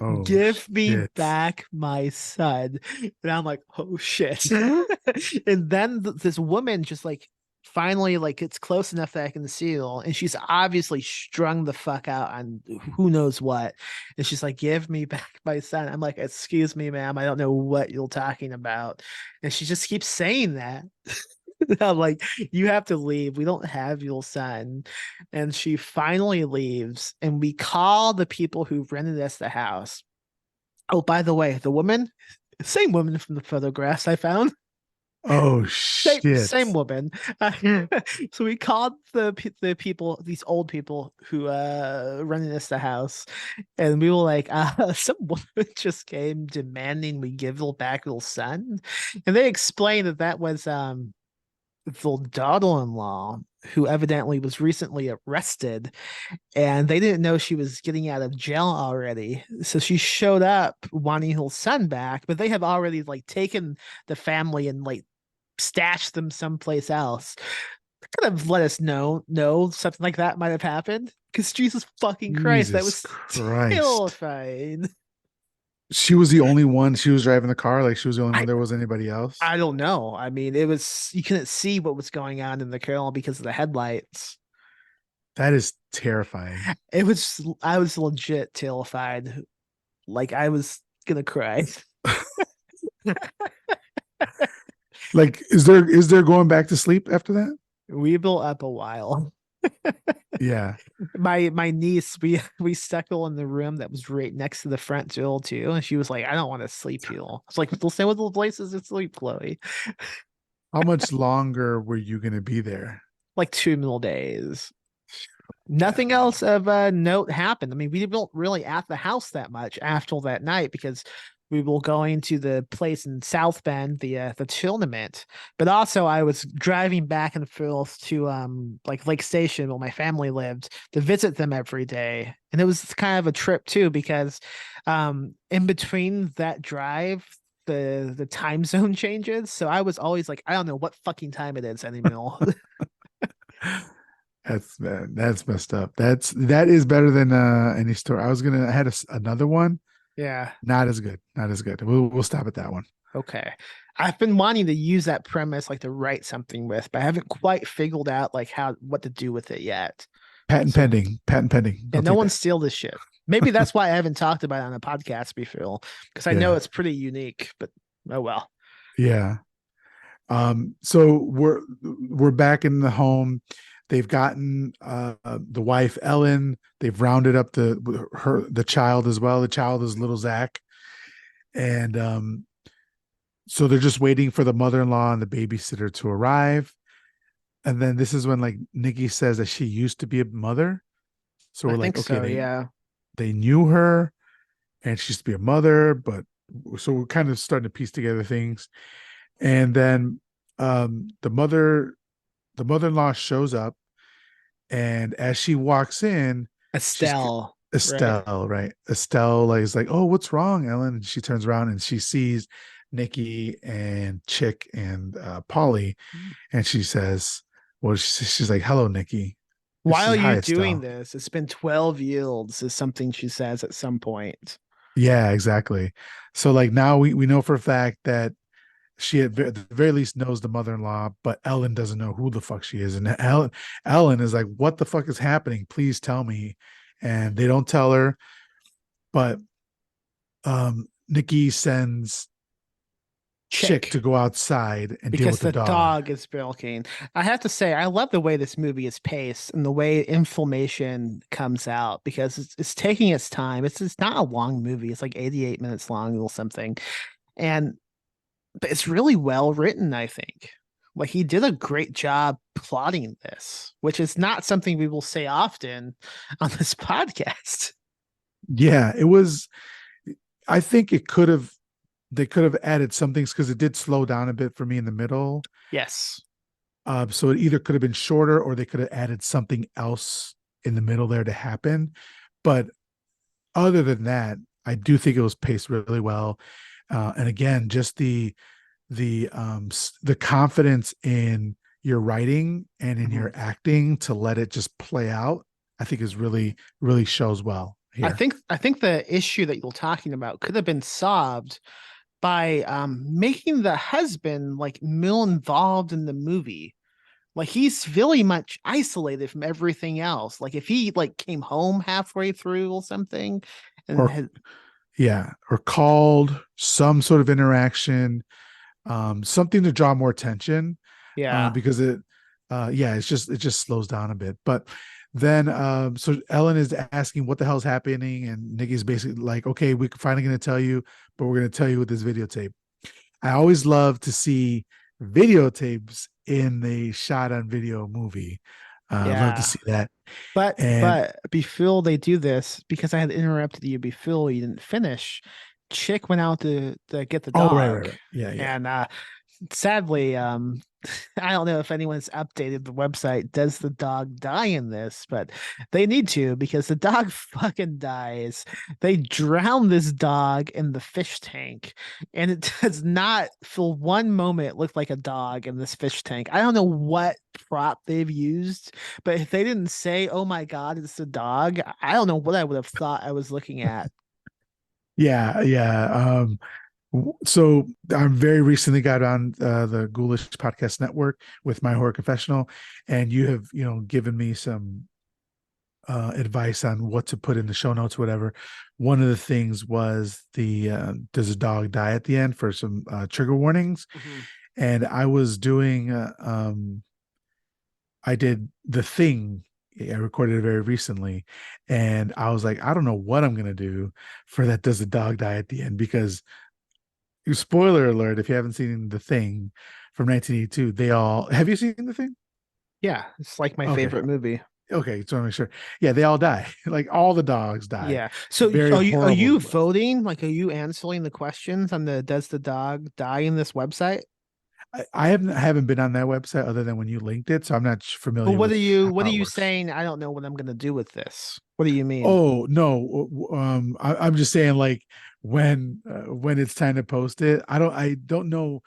Oh Give me shit. back my son. And I'm like, oh shit. And then this woman just like finally like it's close enough that I can see her. And she's obviously strung the fuck out on who knows what. And she's like, give me back my son. I'm like, excuse me, ma'am. I don't know what you're talking about. And she just keeps saying that. I'm like, you have to leave. We don't have your son. And she finally leaves. And we call the people who rented us the house. Oh, by the way, the woman, same woman from the photographs I found. Oh Same shit. woman. So we called the people, these old people who rented us the house, and we were like, some woman just came demanding we give her back her son, and they explained that that was the daughter-in-law who evidently was recently arrested and they didn't know she was getting out of jail already. So she showed up wanting her son back, but they have already like taken the family and like stashed them someplace else. Could have let us know, no, something like that might have happened. Because Jesus fucking Christ, that Jesus was Christ. terrifying. She was the only one. She was driving the car. Like she was the only one. I There was anybody else. I don't know. I mean, it was you couldn't see what was going on in the car because of the headlights. That is terrifying. It was I was legit terrified. Like I was gonna cry. Like, is there going back to sleep after that? We built up a while. Yeah. My niece, we stuck her in the room that was right next to the front door too, and she was like, "I don't want to sleep here." I was like, "We'll stay with the places to sleep, Chloe." How much longer were you gonna be there? Like 2 more days. Yeah. Nothing else of note happened. I mean, we weren't really at the house that much after that night because we were going to the place in South Bend, the tournament. But also, I was driving back and forth to like Lake Station where my family lived to visit them every day, and it was kind of a trip too because in between that drive. The time zone changes, so I was always like, I don't know what fucking time it is anymore. That's messed up. That is better than any story. I had another one. Yeah. Not as good. Not as good. We'll stop at that one. Okay. I've been wanting to use that premise like to write something with, but I haven't quite figured out like what to do with it yet. Patent So, pending. Patent pending. yeah, Don't no take one that. steal this shit. Maybe that's why I haven't talked about it on a podcast before, because I know Yeah. it's pretty unique, but oh well. Yeah. So we're back in the home. They've gotten the wife Ellen. They've rounded up the child as well. The child is little Zach, and so they're just waiting for the mother-in-law and the babysitter to arrive. And then this is when like Nikki says that she used to be a mother. So I we're like, think okay, so, yeah. they knew her, and she used to be a mother, but so we're kind of starting to piece together things. And then the mother-in-law shows up, and as she walks in, she's Estelle. Right. Estelle, right? Estelle like is like, oh, what's wrong, Ellen? And she turns around and she sees Nikki and Chick and Polly, and she says, well, she's like, hello, Nikki. Why She are says, you hi, doing Estelle. this? It's been 12 years, is something she says at some point. Yeah, exactly. So like now we know for a fact that she at the very least knows the mother-in-law, but Ellen doesn't know who the fuck she is. And Ellen is like, what the fuck is happening? Please tell me. And they don't tell her, but Nikki sends Chick Chick. to go outside and deal Because with the the dog. dog is bilking. I have to say, I love the way this movie is paced and the way inflammation comes out because it's taking its time. It's not a long movie. It's like 88 minutes long or something. And but it's really well written, I think. Like he did a great job plotting this, which is not something we will say often on this podcast. Yeah, it was. I think it could have. They could have added some things because it did slow down a bit for me in the middle. Yes. So it either could have been shorter or they could have added something else in the middle there to happen. But other than that, I do think it was paced really well. And again, just the confidence in your writing and in your acting to let it just play out, I think is really shows well here. I think the issue that you're talking about could have been solved by making the husband like more involved in the movie. Like he's really much isolated from everything else. Like if he like came home halfway through or something and Or had, yeah, or called some sort of interaction, something to draw more attention, yeah. because yeah, it just slows down a bit. But then, so Ellen is asking what the hell's happening, and Nikki's basically like, okay, we're finally going to tell you, but we're going to tell you with this videotape. I always love to see videotapes in the shot on video movie. Love to Yeah. see that. But And but before they do this, because I had interrupted you before you didn't finish, Chick went out to get the oh, dog. right. Yeah, yeah. And sadly, I don't know if anyone's updated the website. Does the dog die in this? But they need to because the dog fucking dies. They drown this dog in the fish tank, and it does not for one moment look like a dog in this fish tank. I don't know what prop they've used, but if they didn't say, "Oh my God, it's a dog," I don't know what I would have thought I was looking at. Yeah. So I very recently got on the Ghoulish Podcast Network with My Horror Confessional, and you have given me some advice on what to put in the show notes, whatever. One of the things was the does a dog die at the end for some trigger warnings, and I was doing I did The Thing. I recorded it very recently, and I was like, I don't know what I'm gonna do for that. Does the dog die at the end? Because spoiler alert, if you haven't seen The Thing from 1982, they all have you seen The Thing? Yeah, it's like my Okay. favorite movie. Okay, so make sure. Yeah, they all die. Like all the dogs die. Yeah. So Very are horrible you deaths. voting? Like, are you answering the questions on the does the dog die in this website? I haven't been on that website other than when you linked it, so I'm not Well, familiar with what how are it you works. saying? I don't know what I'm gonna do with this. What do you mean? Oh no, I'm just saying like when it's time to post it, I don't know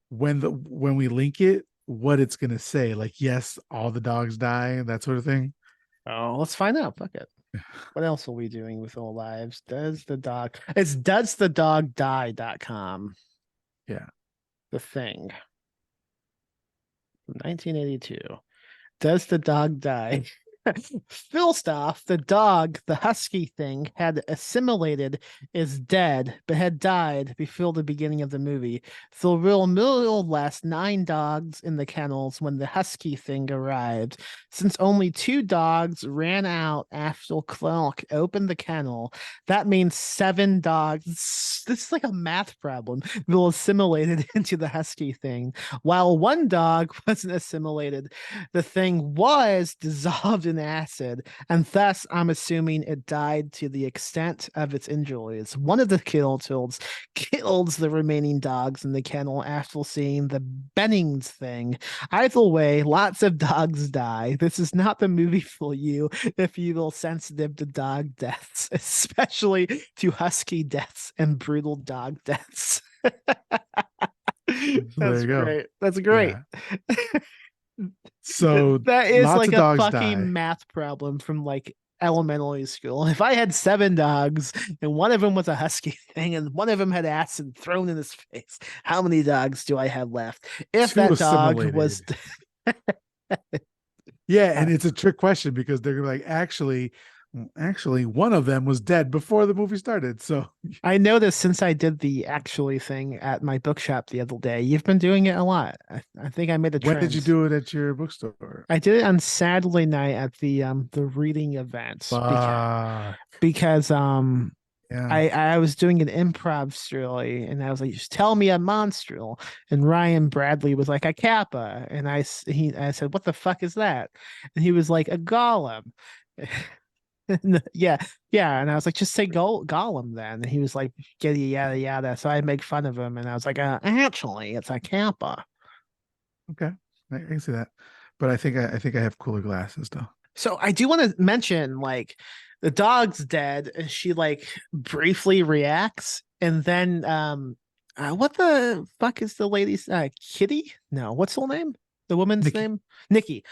when we link it what it's gonna say. Like yes, all the dogs die and that sort of thing. Oh, let's find out. Fuck it. What else are we doing with our lives? Does the dog it's doesthedogdie.com. Yeah. The Thing. 1982. Does the dog die? Philstoff, the dog, the husky thing, had assimilated, is dead, but had died before the beginning of the movie. So there were last 9 dogs in the kennels when the husky thing arrived. Since only 2 dogs ran out after Clark opened the kennel, that means 7 dogs. This is like a math problem. Will assimilated into the husky thing, while 1 dog wasn't assimilated. The thing was dissolved in acid, and thus I'm assuming it died to the extent of its injuries. One of the kills the remaining dogs in the kennel after seeing the Bennings thing. Either way, lots of dogs die. This is not the movie for you if you will sensitive to dog deaths, especially to husky deaths and brutal dog deaths. There you go. Great. That's great. Yeah. So that is lots like of a dogs fucking die. math problem from like elementary school. If I had 7 dogs and one of them was a husky thing and one of them had acid thrown in his face, how many dogs do I have left? If Two that dog assimilated. was Yeah, and it's a trick question because they're gonna be like, actually, one of them was dead before the movie started. So I noticed since I did the actually thing at my bookshop the other day, you've been doing it a lot. I think I made a when trend. did you do it at your bookstore? I did it on Saturday night at the reading events because yeah. I was doing an improv story and I was like, just tell me a monstrel. And Ryan Bradley was like, a kappa. And I said, what the fuck is that? And he was like, a golem. yeah. And I was like, just say golem then. And he was like, yada, yada, yada. So I make fun of him. And I was like, actually, it's a kappa. Okay. I can see that. But I think I have cooler glasses though. So I do want to mention, like, the dog's dead, and she like briefly reacts, and then what the fuck is the lady's Kitty? No, what's her name? The woman's Nikki. name? Nikki.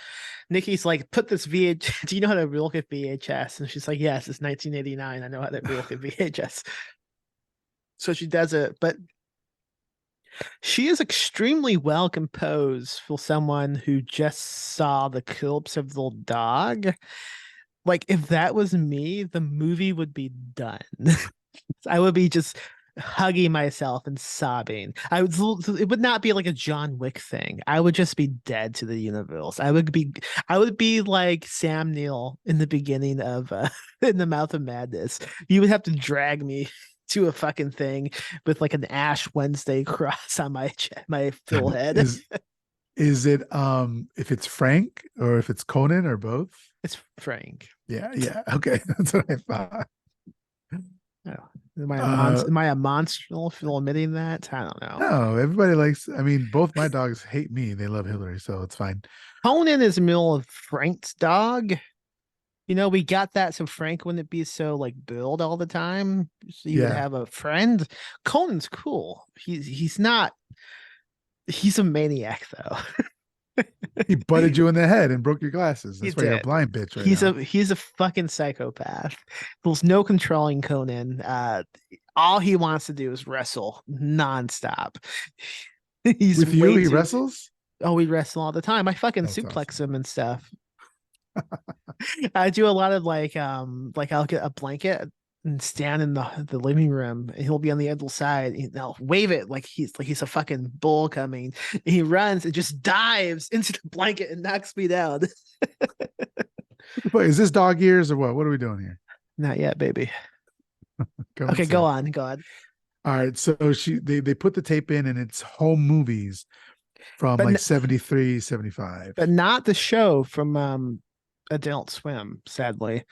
Nikki's like, put this VHS. Do you know how to look at VHS? And she's like, yes, it's 1989. I know how to look at VHS. So she does it, but she is extremely well composed for someone who just saw the corpse of the dog. Like, if that was me, the movie would be done. I would be just hugging myself and sobbing. It would not be like a John Wick thing. I would just be dead to the universe. I would be like Sam Neill in the beginning of In the Mouth of Madness. You would have to drag me to a fucking thing with like an Ash Wednesday cross on my forehead. Is it if it's Frank or if it's Conan or both? It's Frank. Yeah. Okay. That's what I thought. Oh, am I a monster for admitting that? I don't know. No, everybody likes, I mean, both my dogs hate me. They love Hillary, so it's fine. Conan is more of Frank's dog. You know, we got that so Frank wouldn't be so like billed all the time. So you would have a friend. Conan's cool. He's not. He's a maniac though. He butted you in the head and broke your glasses. That's why you're a blind bitch right now. He's a fucking psychopath. There's no controlling Conan. All he wants to do is wrestle nonstop. With you, he wrestles? Oh, we wrestle all the time. I fucking suplex him and stuff. I do a lot of like I'll get a blanket and stand in the living room, and he'll be on the other side. I'll wave it like he's a fucking bull coming. And he runs and just dives into the blanket and knocks me down. Wait, is this dog ears or what? What are we doing here? Not yet, baby. Okay, go on. All right, so they put the tape in, and it's home movies from like 73, 75. But not the show from Adult Swim, sadly.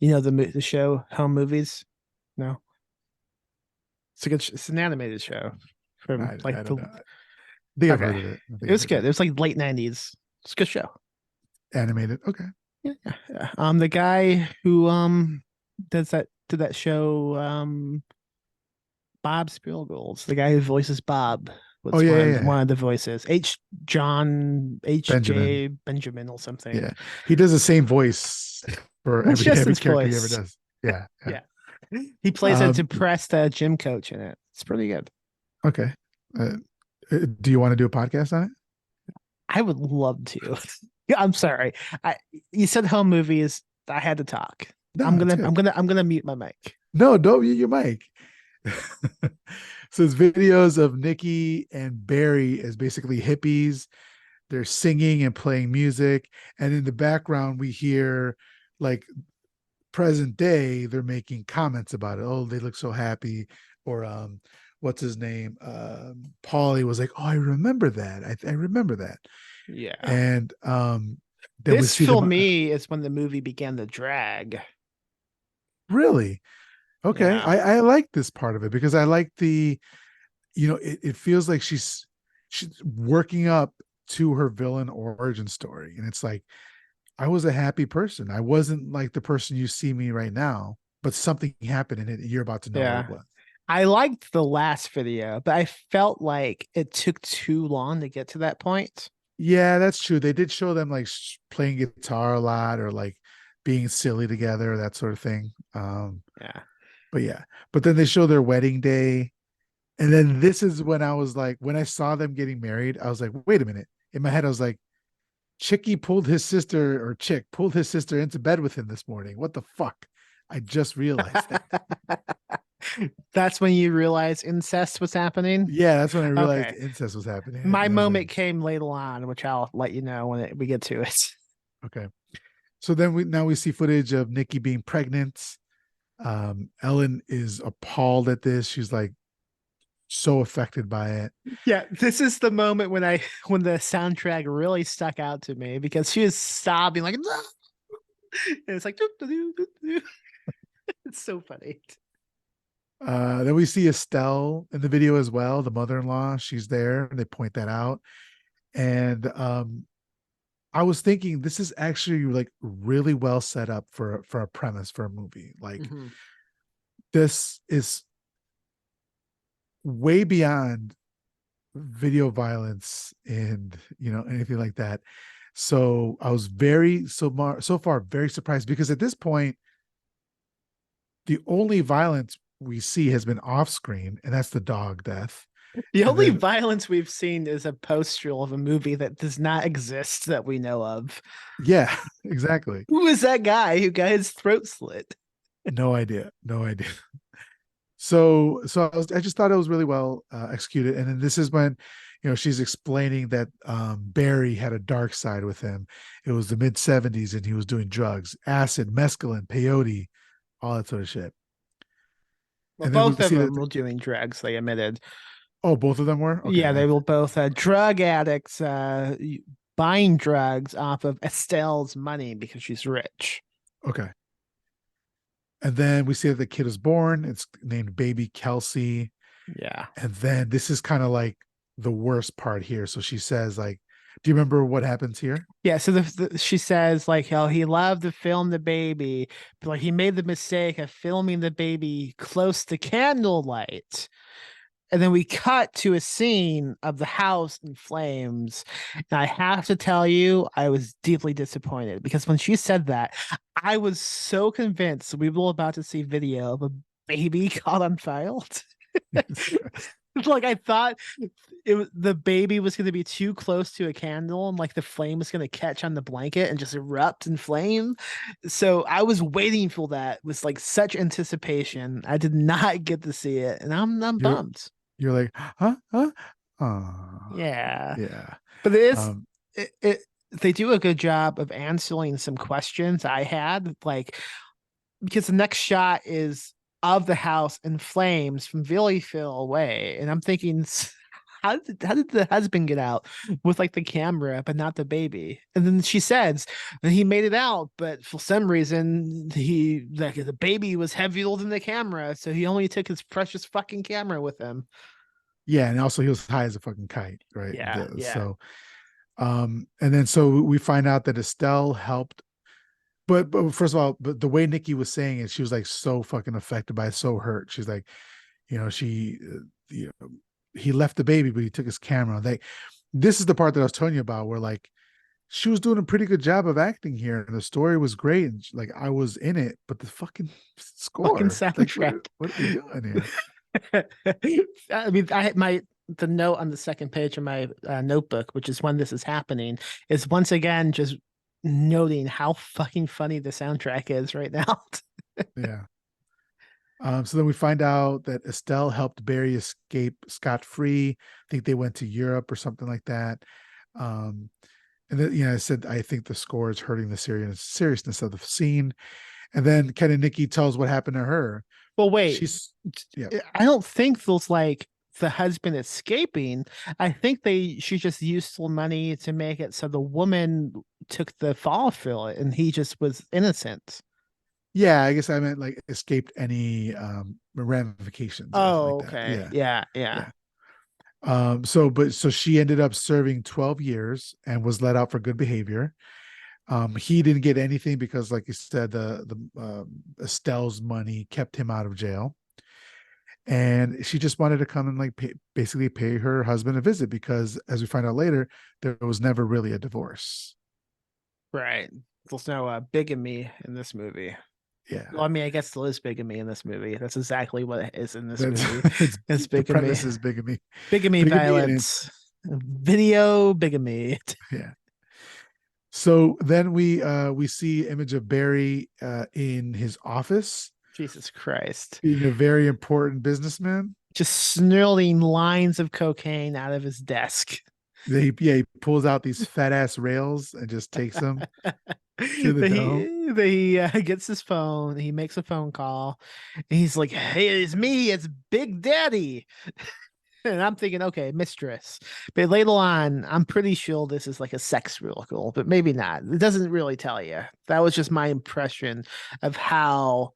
You know the show Home Movies? No. It's an animated show from I like don't know. I think I've heard of it. It was good. It was like late 90s. It's a good show. Animated. Okay. Yeah. The guy who did that show Bob Spielgold's the guy who voices Bob. One of the voices. H.J. Benjamin or something. Yeah. He does the same voice for every character he ever does. Yeah. He plays a depressed gym coach in it. It's pretty good. Okay. Do you want to do a podcast on it? I would love to. I'm sorry. You said home movies. I had to talk. No, I'm gonna mute my mic. No, don't mute your mic. So it's videos of Nikki and Barry as basically hippies. They're singing and playing music, and in the background we hear like present day they're making comments about it. Oh, they look so happy. Or what's his name? Paulie was like, oh, I remember that. I remember that. Yeah. And Then we This see for them. me is when the movie began to drag. Really? Okay. Yeah. I like this part of it because I like the, it feels like she's working up to her villain origin story. And it's like, I was a happy person. I wasn't like the person you see me right now, but something happened in it. And you're about to know what Yeah. it was. I liked the last video, but I felt like it took too long to get to that point. Yeah, that's true. They did show them like playing guitar a lot or like being silly together, that sort of thing. Yeah. But yeah, but then they show their wedding day. And then this is when I was like, when I saw them getting married, I was like, wait a minute. In my head, I was like, Chicky pulled his sister or Chick pulled his sister into bed with him this morning. What the fuck? I just realized that. That's when you realize incest was happening. Yeah, that's when I realized Okay. incest was happening. My And I was moment like, came later on, which I'll let you know when we get to it. okay. So then we see footage of Nikki being pregnant. Ellen is appalled at this. She's like so affected by it. Yeah, this is the moment when when the soundtrack really stuck out to me because she is sobbing like, "No!" And it's like, "Doo, doo, doo, doo, doo." It's so funny. Then we see Estelle in the video as well, the mother-in-law. She's there, and they point that out. And I was thinking this is actually like really well set up for a premise for a movie. Like Mhm. this is way beyond video violence and anything like that. So I was so far very surprised because at this point the only violence we see has been off screen, and that's the dog death. The And only then, violence we've seen is a poster of a movie that does not exist that we know of. yeah, exactly. Who is that guy who got his throat slit? No idea. No idea. So I just thought it was really well executed. And then this is when, she's explaining that Barry had a dark side with him. It was the mid 70s and he was doing drugs, acid, mescaline, peyote, all that sort of shit. Well, And then both we of see them that, were doing drugs, they admitted. oh, both of them were? Okay. Yeah, they were both drug addicts, buying drugs off of Estelle's money because she's rich. Okay. And then we see that the kid is born. It's named Baby Kelsey. Yeah. And then this is kind of like the worst part here. So she says, like, do you remember what happens here? Yeah, so she says like, oh, he loved to film the baby, but like he made the mistake of filming the baby close to candlelight. And then we cut to a scene of the house in flames. And I have to tell you, I was deeply disappointed because when she said that, I was so convinced we were about to see video of a baby caught on fire. Like I thought the baby was going to be too close to a candle and like the flame was going to catch on the blanket and just erupt in flame. So I was waiting for that with like such anticipation. I did not get to see it, and I'm bummed. You're like, huh? Oh, Yeah. yeah. But Um, they do a good job of answering some questions I had, like because the next shot is of the house in flames from very far away, and I'm thinking, how did the husband get out with like the camera but not the baby? And then she says that he made it out, but for some reason the baby was heavier than the camera, so he only took his precious fucking camera with him. yeah, and also he was high as a fucking kite, right? Yeah, yeah. So, and then so we find out that Estelle helped. But first of all, but the way Nikki was saying it, she was like so fucking affected by it, so hurt. She's like, she, he left the baby, but he took his camera. This is the part that I was telling you about, where like she was doing a pretty good job of acting here, and the story was great, and like I was in it, but the fucking score, Fucking like, soundtrack. what are we doing here? I mean, I had the note on the second page of my notebook, which is when this is happening, is once again just noting how fucking funny the soundtrack is right now. Yeah. So then we find out that Estelle helped Barry escape scot-free. I think they went to Europe or something like that. And then, I said, I think the score is hurting the seriousness of the scene. And then Ken and Nikki tells what happened to her. Well, wait, Yeah. I don't think those like the husband escaping. I think she just used the money to make it so the woman took the fall for it, and he just was innocent. Yeah, I guess I meant like escaped any ramifications or anything Oh, like that. okay. Yeah. Yeah, yeah. Yeah. So she ended up serving 12 years and was let out for good behavior. He didn't get anything because, like you said, the Estelle's money kept him out of jail. And she just wanted to come and like basically pay her husband a visit because, as we find out later, there was never really a divorce. Right. There's no bigamy in this movie. Yeah, Well, I mean, I guess there is bigamy in this movie. That's exactly what it is in this that's movie. it's It's the bigamy. premise is bigamy, Bigamy bigamy, and violence. Video bigamy. yeah. So then we see image of Barry in his office Jesus Christ. being a very important businessman. Just snurling lines of cocaine out of his desk. He pulls out these fat ass rails and just takes them to the dome. He gets his phone. He makes a phone call. And he's like, "Hey, it's me. It's Big Daddy." And I'm thinking, okay, mistress. But later on, I'm pretty sure this is like a sex ritual, but maybe not. It doesn't really tell you. That was just my impression of how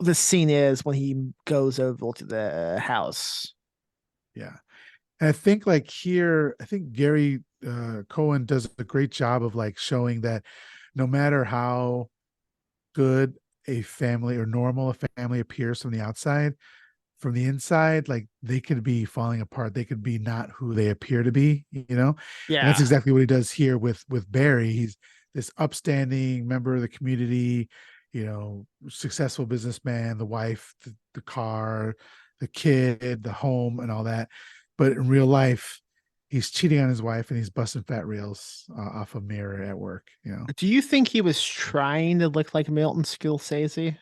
the scene is when he goes over to the house. Yeah. And I think like here, I think Gary Cohen does a great job of like showing that no matter how good a family or normal a family appears from the outside, from the inside, like they could be falling apart. They could be not who they appear to be, you know? And that's Yeah. exactly what he does here with Barry. He's this upstanding member of the community, you know, successful businessman, the wife, the car, the kid, the home, and all that. But in real life, he's cheating on his wife and he's busting fat reels off a mirror at work, you know? Do you think he was trying to look like Milton Scorsese?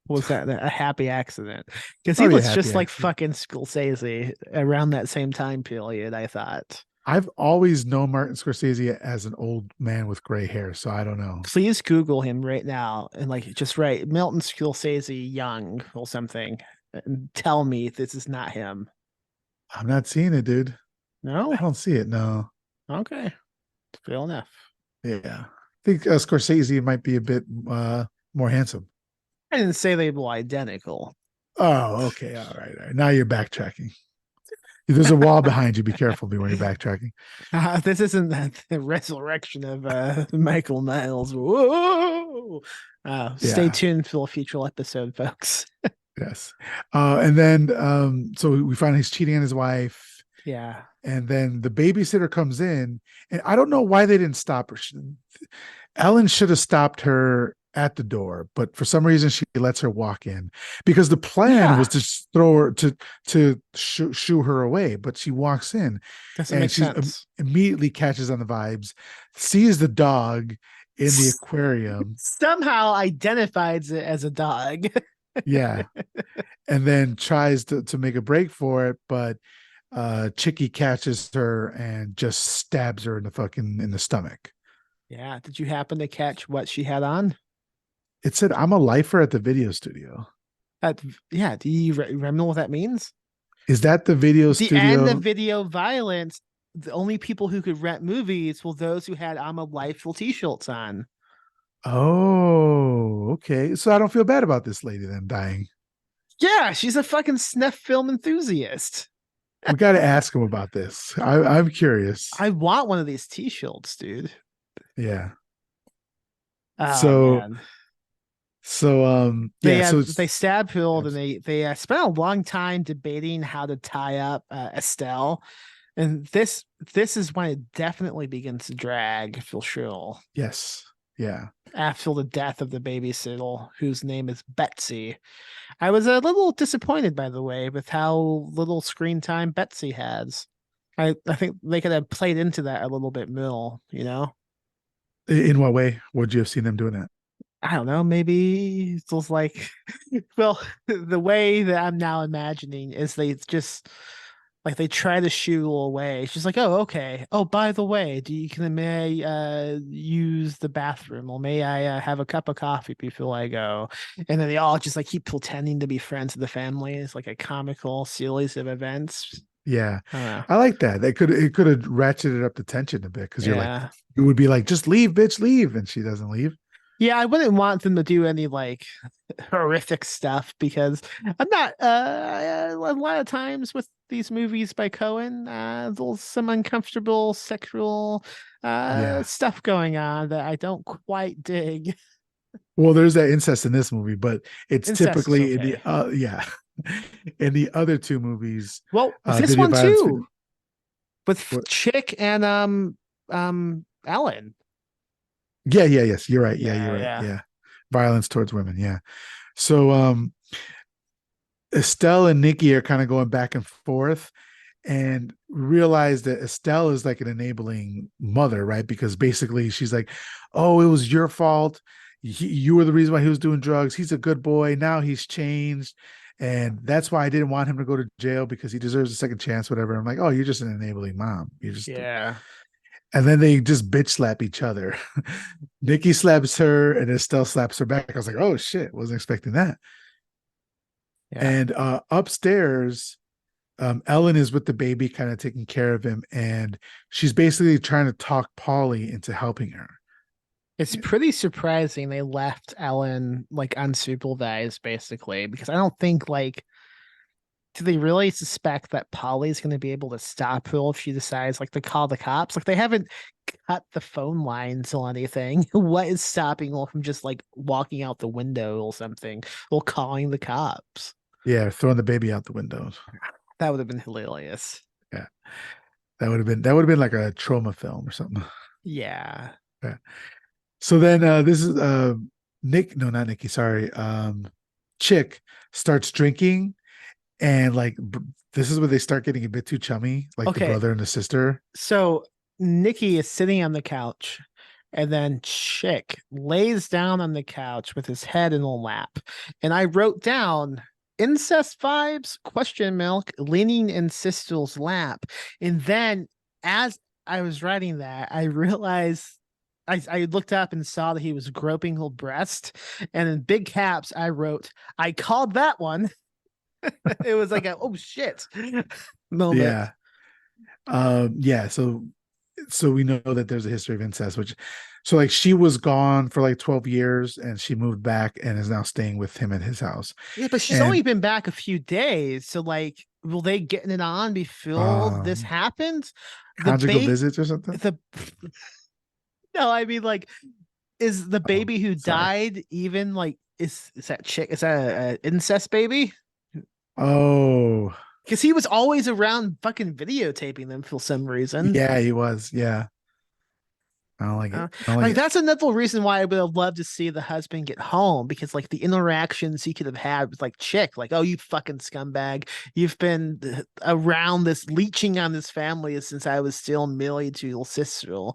Was that a happy accident? Because he Probably a was happy just like accident. fucking Scorsese around that same time period, I thought. I've always known Martin Scorsese as an old man with gray hair, so I don't know. Please Google him right now and like just write Milton Scorsese young or something and tell me this is not him. I'm not seeing it, dude. No? I don't see it. No. Okay. Fair enough. Yeah. I think Scorsese might be a bit more handsome. I didn't say they were identical. Oh, okay. All right. All right. Now you're backtracking. There's a wall behind you. Be careful when you're backtracking. This isn't the resurrection of Michael Niles. Whoa! Stay Yeah. tuned for a future episode, folks. Yes. And then so we find he's cheating on his wife. Yeah. And then the babysitter comes in, and I don't know why they didn't stop her. Ellen should have stopped her at the door, but for some reason she lets her walk in because the plan was to throw her to shoo her away, but she walks in Doesn't and make she sense. immediately catches on the vibes, sees the dog in the aquarium. Somehow identifies it as a dog. Yeah. And then tries to make a break for it, but Chicky catches her and just stabs her in the stomach. Yeah. Did you happen to catch what she had on? It said, "I'm a lifer at the video studio." Yeah. Do you remember what that means? Is that the video The studio? end of video violence. The only people who could rent movies were those who had "I'm a Lifer" t-shirts on. Oh, okay. So I don't feel bad about this lady then dying. Yeah, she's a fucking snuff film enthusiast. We got to ask him about this. I'm curious. I want one of these t-shirts, dude. Yeah. Oh, man. They stab Hill and they spent a long time debating how to tie up Estelle, and this is when it definitely begins to drag for sure. Yes. Yeah. After the death of the babysitter, whose name is Betsy. I was a little disappointed, by the way, with how little screen time Betsy has. I think they could have played into that a little bit more, you know? In what way would you have seen them doing that? I don't know, maybe it was like, well, the way that I'm now imagining is they just, like, they try to shoo away. She's like, "Oh, okay. Oh, by the way, may I use the bathroom, or may I have a cup of coffee before I go?" And then they all just like keep pretending to be friends of the family. It's like a comical series of events. Yeah. I don't know. I like that. It could have ratcheted up the tension a bit because you're like, Yeah. you would be like, just leave, bitch, leave. And she doesn't leave. Yeah, I wouldn't want them to do any like horrific stuff because I'm not a lot of times with these movies by Cohen, there's some uncomfortable sexual Yeah. stuff going on that I don't quite dig. Well, there's that incest in this movie, but it's Incest is typically in the okay. yeah. In the other two movies, Well, this video one violence. too with What? Chick and Ellen. Yeah, yeah, yes. You're right. Yeah, you're Yeah, right. yeah. Yeah. Violence towards women. Yeah. So Estelle and Nikki are kind of going back and forth and realize that Estelle is like an enabling mother, right? Because basically she's like, oh, it was your fault. You were the reason why he was doing drugs. He's a good boy. Now he's changed. And that's why I didn't want him to go to jail because he deserves a second chance, whatever. I'm like, oh, you're just an enabling mom. You're just, Yeah. and then they just bitch slap each other. Nikki slaps her and Estelle slaps her back. I was like, oh shit, wasn't expecting that. Yeah. And upstairs, Ellen is with the baby, kind of taking care of him, and she's basically trying to talk Polly into helping her. It's pretty surprising they left Ellen like unsupervised, basically, because I don't think like do they really suspect that Polly's going to be able to stop her if she decides like to call the cops? Like they haven't cut the phone lines or anything. What is stopping her from just like walking out the window or something or calling the cops? Yeah, throwing the baby out the window. That would have been hilarious. Yeah, that would have been like a trauma film or something. Yeah. Yeah. So then this is Nick, no, not Nikki, sorry. Chick starts drinking, and like this is where they start getting a bit too chummy, like the Okay. brother and the sister. So Nikki is sitting on the couch, and then Chick lays down on the couch with his head in a lap. And I wrote down incest vibes, question mark, leaning in Sister's lap. And then as I was writing that, I realized I looked up and saw that he was groping her breast. And in big caps, I wrote, I called that one. It was like a, oh shit moment. Yeah. Yeah, so we know that there's a history of incest, which so like she was gone for like 12 years and she moved back and is now staying with him at his house. Yeah, but she's only been back a few days. So like will they getting it on before this happens? Conjugal visits or something? No, I mean like is the baby who died even like is that Chick, is that a incest baby? Oh, Because he was always around fucking videotaping them for some reason. yeah, he was. Yeah. I don't like it. I don't like it. That's another reason why I would have loved to see the husband get home, because like the interactions he could have had with like Chick, like, oh, you fucking scumbag. You've been around this leeching on this family since I was still married to your sister.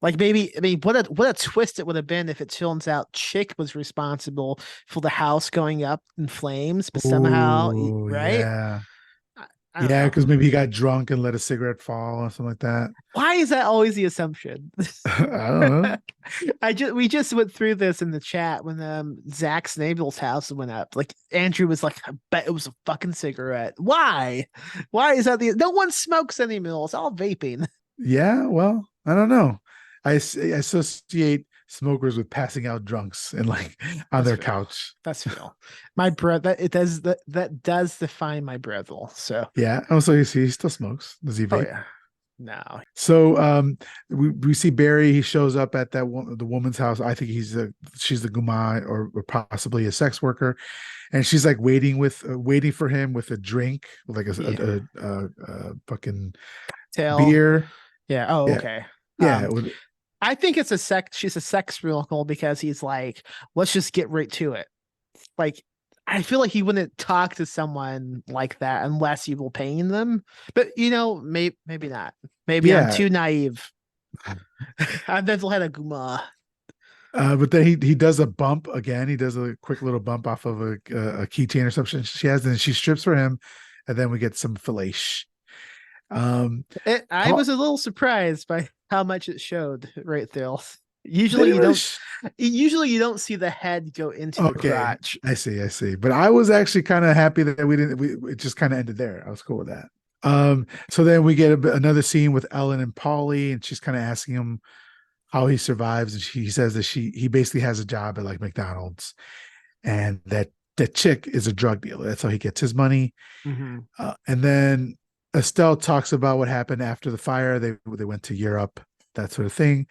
Like maybe, I mean, what a twist it would have been if it turns out Chick was responsible for the house going up in flames, but somehow, Ooh, right? Yeah. I don't Yeah, know. because maybe he got drunk and let a cigarette fall or something like that. Why is that always the assumption? I don't know. We just went through this in the chat when Zach Snabel's house went up. Like Andrew was like, I bet it was a fucking cigarette. Why? Why is that no one smokes anymore? It's all vaping. Yeah, well, I don't know. I associate smokers with passing out drunks and like on their couch. That's real. My brother, that does define my brother. So yeah. Also, he still smokes. Does he vape? oh yeah. No. So we see Barry. He shows up at the woman's house. I think she's the guma or possibly a sex worker, and she's like waiting for him with a drink, like a fucking beer. Yeah. Oh, yeah. okay. Yeah. I think she's a sex miracle because he's like, let's just get right to it. Like, I feel like he wouldn't talk to someone like that unless you were paying them. But maybe not. Maybe I'm too naive. I've never had a guma. But then he does a bump again. He does a quick little bump off of a keychain or something she has, and she strips for him, and then we get some fellation. I was a little surprised by how much it showed right there. Usually you don't see the head go into the crotch. I see. But I was actually kind of happy that it just kind of ended there. I was cool with that. So then we get another scene with Ellen and Paulie, and she's kind of asking him how he survives, and he says that he basically has a job at like McDonald's, and that chick is a drug dealer. That's how he gets his money. Mm-hmm. And then Estelle talks about what happened after the fire. They went to Europe, that sort of thing.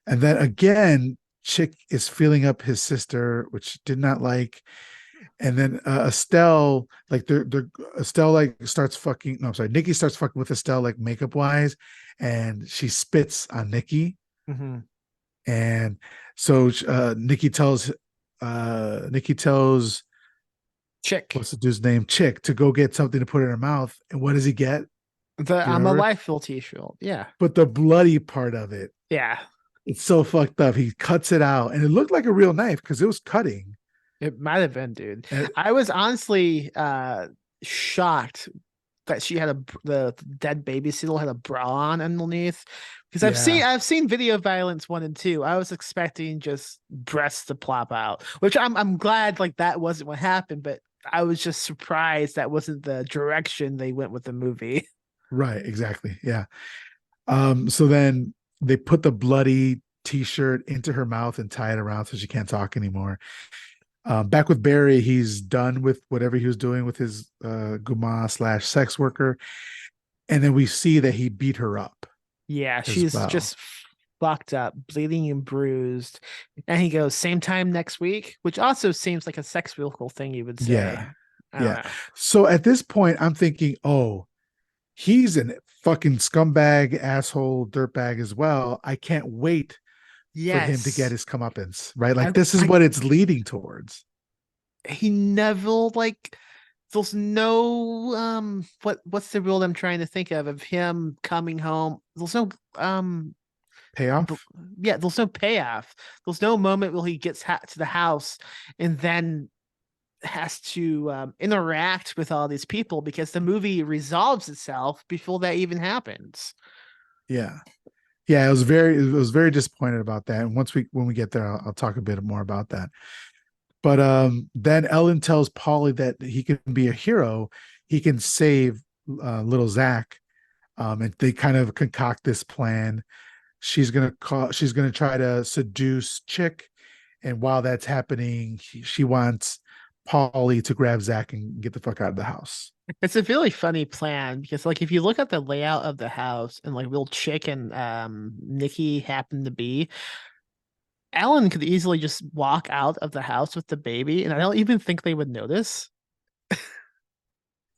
And then again, Chick is feeling up his sister, which did not like. And then Estelle, like they're Estelle like starts fucking. No, I'm sorry, Nikki starts fucking with Estelle like makeup wise, and she spits on Nikki. Mm-hmm. And so Nikki tells Chick. what's the dude's name? Chick, to go get something to put in her mouth. And what does he get? The You I'm a remember? life full t-shirt. Yeah. But the bloody part of it, Yeah. it's so fucked up. He cuts it out, and it looked like a real knife because it was cutting. It might have been, dude. And- I was honestly shocked that she had the dead baby seal had a bra on underneath, because I've seen video violence 1 and 2. I was expecting just breasts to plop out, which I'm glad like that wasn't what happened, but I was just surprised that wasn't the direction they went with the movie. Right, exactly. Yeah. So then they put the bloody t-shirt into her mouth and tie it around so she can't talk anymore. Back with Barry, he's done with whatever he was doing with his guma / sex worker. And then we see that he beat her up. Yeah, as she's well. just fucked up, bleeding and bruised. And he goes, same time next week, which also seems like a sex vehicle thing you would say. Yeah. I don't Yeah. know. So at this point, I'm thinking, oh, he's a fucking scumbag, asshole, dirtbag as well. I can't wait for him to get his comeuppance, right? Like this is what it's leading towards. He never like there's no what's the rule I'm trying to think of him coming home. There's no Payoff. yeah, there's no payoff. There's no moment where he gets to the house and then has to interact with all these people, because the movie resolves itself before that even happens. Yeah. Yeah, it was very disappointed about that. And when we get there, I'll talk a bit more about that. But then Ellen tells Paulie that he can be a hero. He can save little Zach. And they kind of concoct this plan. She's gonna try to seduce Chick, and while that's happening, she wants Paulie to grab Zach and get the fuck out of the house. It's a really funny plan, because like if you look at the layout of the house and like little Chick and Nikki happen to be, Ellen could easily just walk out of the house with the baby, and I don't even think they would notice.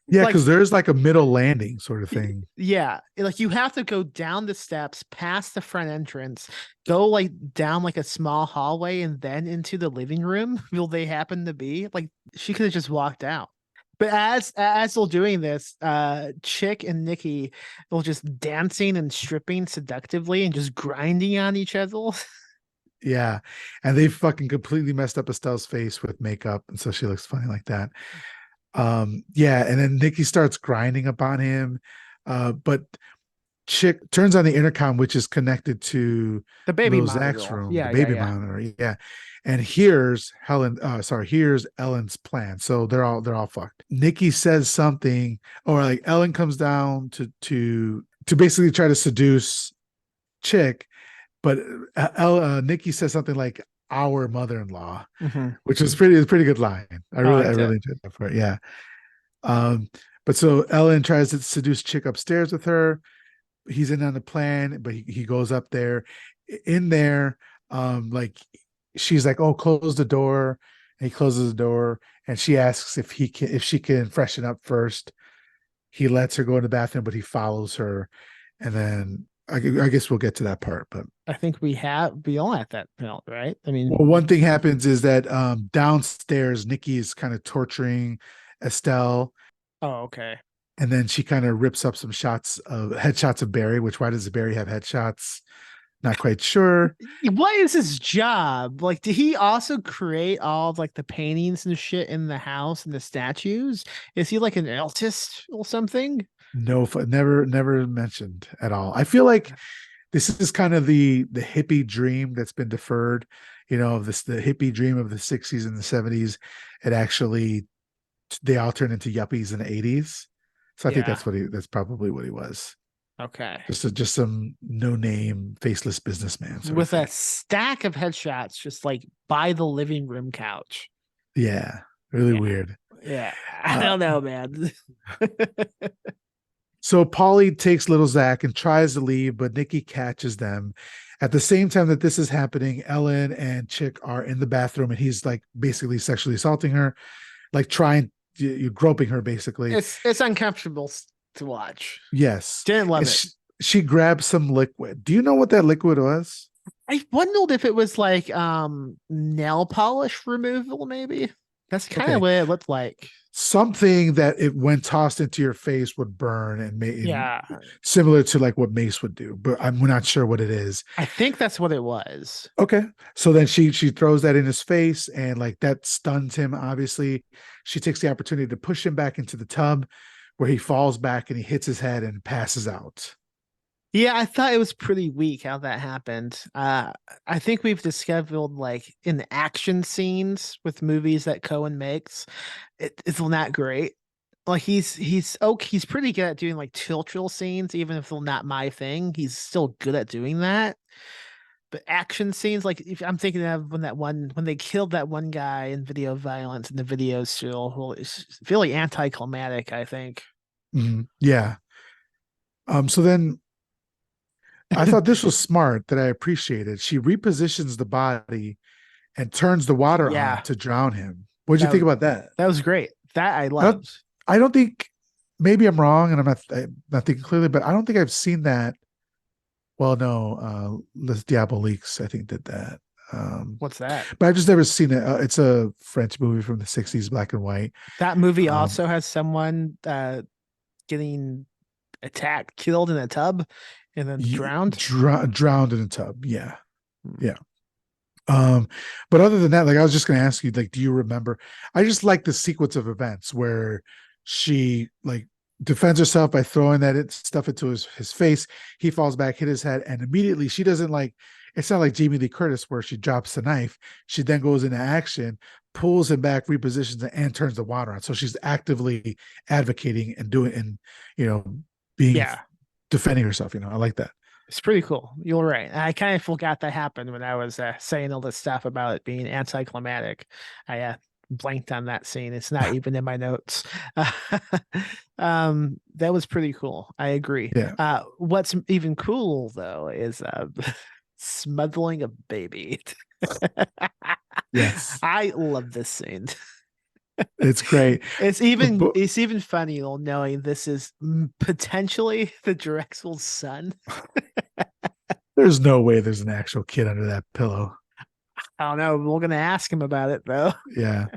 Yeah, Like- because there's like a middle landing sort of thing. Yeah, like you have to go down the steps, past the front entrance, go like down like a small hallway, and then into the living room. Will they happen to be? Like she could have just walked out. But as they're doing this, Chick and Nikki will just dancing and stripping seductively and just grinding on each other. Yeah, and they fucking completely messed up Estelle's face with makeup, and so she looks funny like that. Yeah, and then Nikki starts grinding upon him, but Chick turns on the intercom, which is connected to The baby little Zach's monitor. room, Yeah, the baby yeah. monitor. Yeah, and here's Ellen's plan. So they're all fucked. Nikki says something, or like Ellen comes down to basically try to seduce Chick, but Nikki says something like "our mother-in-law," which is a pretty good line. I really enjoyed that part. Yeah. But so Ellen tries to seduce Chick upstairs with her. He's in on the plan, but he goes up there. In there, like she's like, "Oh, close the door," and he closes the door, and she asks if she can freshen up first. He lets her go in the bathroom, but he follows her, and then I guess we'll get to that part. But I think we all at that point, right? I mean, well, one thing happens is that downstairs, Nikki is kind of torturing Estelle. oh, okay. And then she kind of rips up some headshots of Barry, which why does Barry have headshots? Not quite sure. What is his job? Like, did he also create all of like the paintings and shit in the house and the statues? Is he like an artist or something? No, never mentioned at all. I feel like this is kind of the hippie dream that's been deferred, the hippie dream of the 60s and the 70s. It actually, they all turned into yuppies in the 80s. So I think Yeah. that's probably what he was. Okay. Just some no name, faceless businessman sort of With thing. a stack of headshots just like by the living room couch. Yeah, really Yeah. weird. Yeah. I Uh, don't know, man. So Polly takes little Zach and tries to leave, but Nikki catches them. At the same time that this is happening, Ellen and Chick are in the bathroom, and he's like basically sexually assaulting her, like trying you groping her basically. It's uncomfortable to watch. Yes. Didn't love And it. she grabs some liquid. Do you know what that liquid was? I wondered if it was like nail polish removal, maybe. That's kind of Okay. what it looked like. Something that it when tossed into your face would burn and Yeah. similar to like what mace would do, but I'm not sure what it is. I think that's what it was. Okay. So then she throws that in his face and like that stuns him, obviously. She takes the opportunity to push him back into the tub where he falls back and he hits his head and passes out. Yeah, I thought it was pretty weak how that happened. I think we've discovered like in action scenes with movies that Cohen makes, it's not great. Like he's pretty good at doing like tilt scenes, even if they're not my thing. He's still good at doing that. But action scenes, like if I'm thinking of when they killed that one guy in Video Violence, and the video still, well, it's really anticlimactic, I think. Yeah. So then I thought this was smart that I appreciated. She repositions the body and turns the water Yeah, on to drown him. What'd you that think was about that? that was great. That I I loved. I don't think maybe I'm wrong and I'm not thinking clearly, but I don't think I've seen that. Well, no, Les Diaboliques, I think did that. What's that? But I've just never seen it. It's a French movie from the 60s, black and white. That movie Um, also has someone getting attacked, killed in a tub, and then drowned. drowned in a tub. Yeah. Hmm. Yeah. But other than that, like I was just gonna ask you, like, do you remember? I just like the sequence of events where she like defends herself by throwing stuff into his face. He falls back, hit his head, and immediately she doesn't like. It's not like Jamie Lee Curtis where she drops the knife. She then goes into action, pulls him back, repositions it, and turns the water on. So she's actively advocating and doing and being Yeah, defending herself. I like that. it's pretty cool. You're right. I kind of forgot that happened when I was saying all this stuff about it being anticlimactic. I blanked on that scene. It's not even in my notes. That was pretty cool. I agree. Yeah. What's even cool though is smothering a baby. Yes. I love this scene. It's great. It's even But- it's even funny knowing this is potentially the Drexel's son. There's no way there's an actual kid under that pillow. I don't know. We're gonna ask him about it though. Yeah.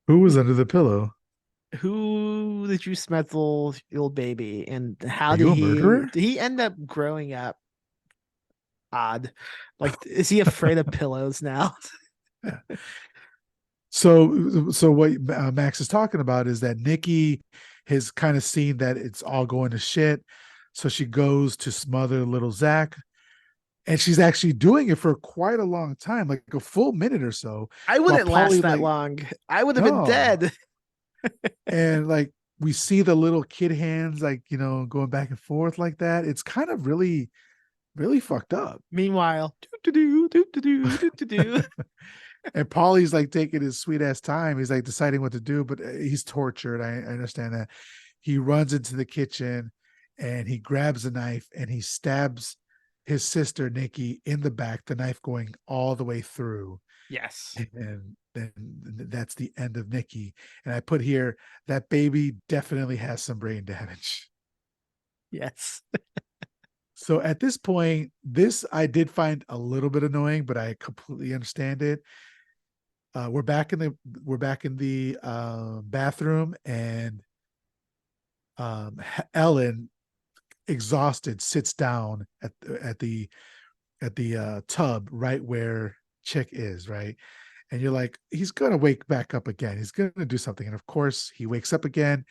Who was under the pillow? Who did you smuggle your baby, and how Are you a did murderer? he end up growing up odd? Like, is he afraid of pillows now? So what Max is talking about is that Nikki has kind of seen that it's all going to shit. So she goes to smother little Zach. And she's actually doing it for quite a long time, like a full minute or so. I wouldn't While last Polly, that like- long. I would have been No. dead. And like we see the little kid hands, like, going back and forth like that. It's kind of really, really fucked up. Meanwhile, do. And Paulie's like taking his sweet ass time. He's like deciding what to do, but he's tortured. I understand that. He runs into the kitchen and he grabs a knife and he stabs his sister Nikki in the back, the knife going all the way through. Yes. And then that's the end of Nikki. And I put here that baby definitely has some brain damage. Yes. So at this point, this I did find a little bit annoying, but I completely understand it. We're back in the bathroom, and Ellen, exhausted, sits down at the tub right where Chick is, right? And you're like, he's gonna wake back up again. He's gonna do something, and of course, he wakes up again,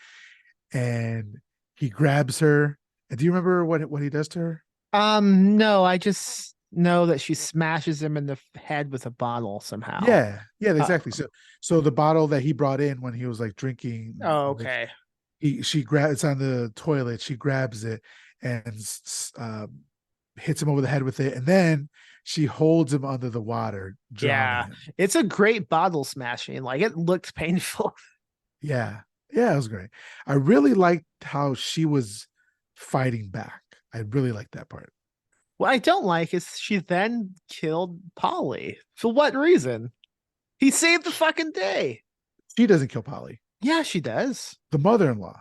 and he grabs her. And do you remember what he does to her? No, I just know that she smashes him in the head with a bottle somehow. Yeah, exactly. So the bottle that he brought in when he was like drinking. Oh, okay. she grabs it's on the toilet. She grabs it and hits him over the head with it, and then she holds him under the water, drowning Yeah, him. it's a great bottle smashing. Like it looked painful. Yeah, yeah, it was great. I really liked how she was fighting back. I really liked that part. What I don't like is she then killed Polly. For what reason? He saved the fucking day. She doesn't kill Polly. Yeah, she does. The mother-in-law.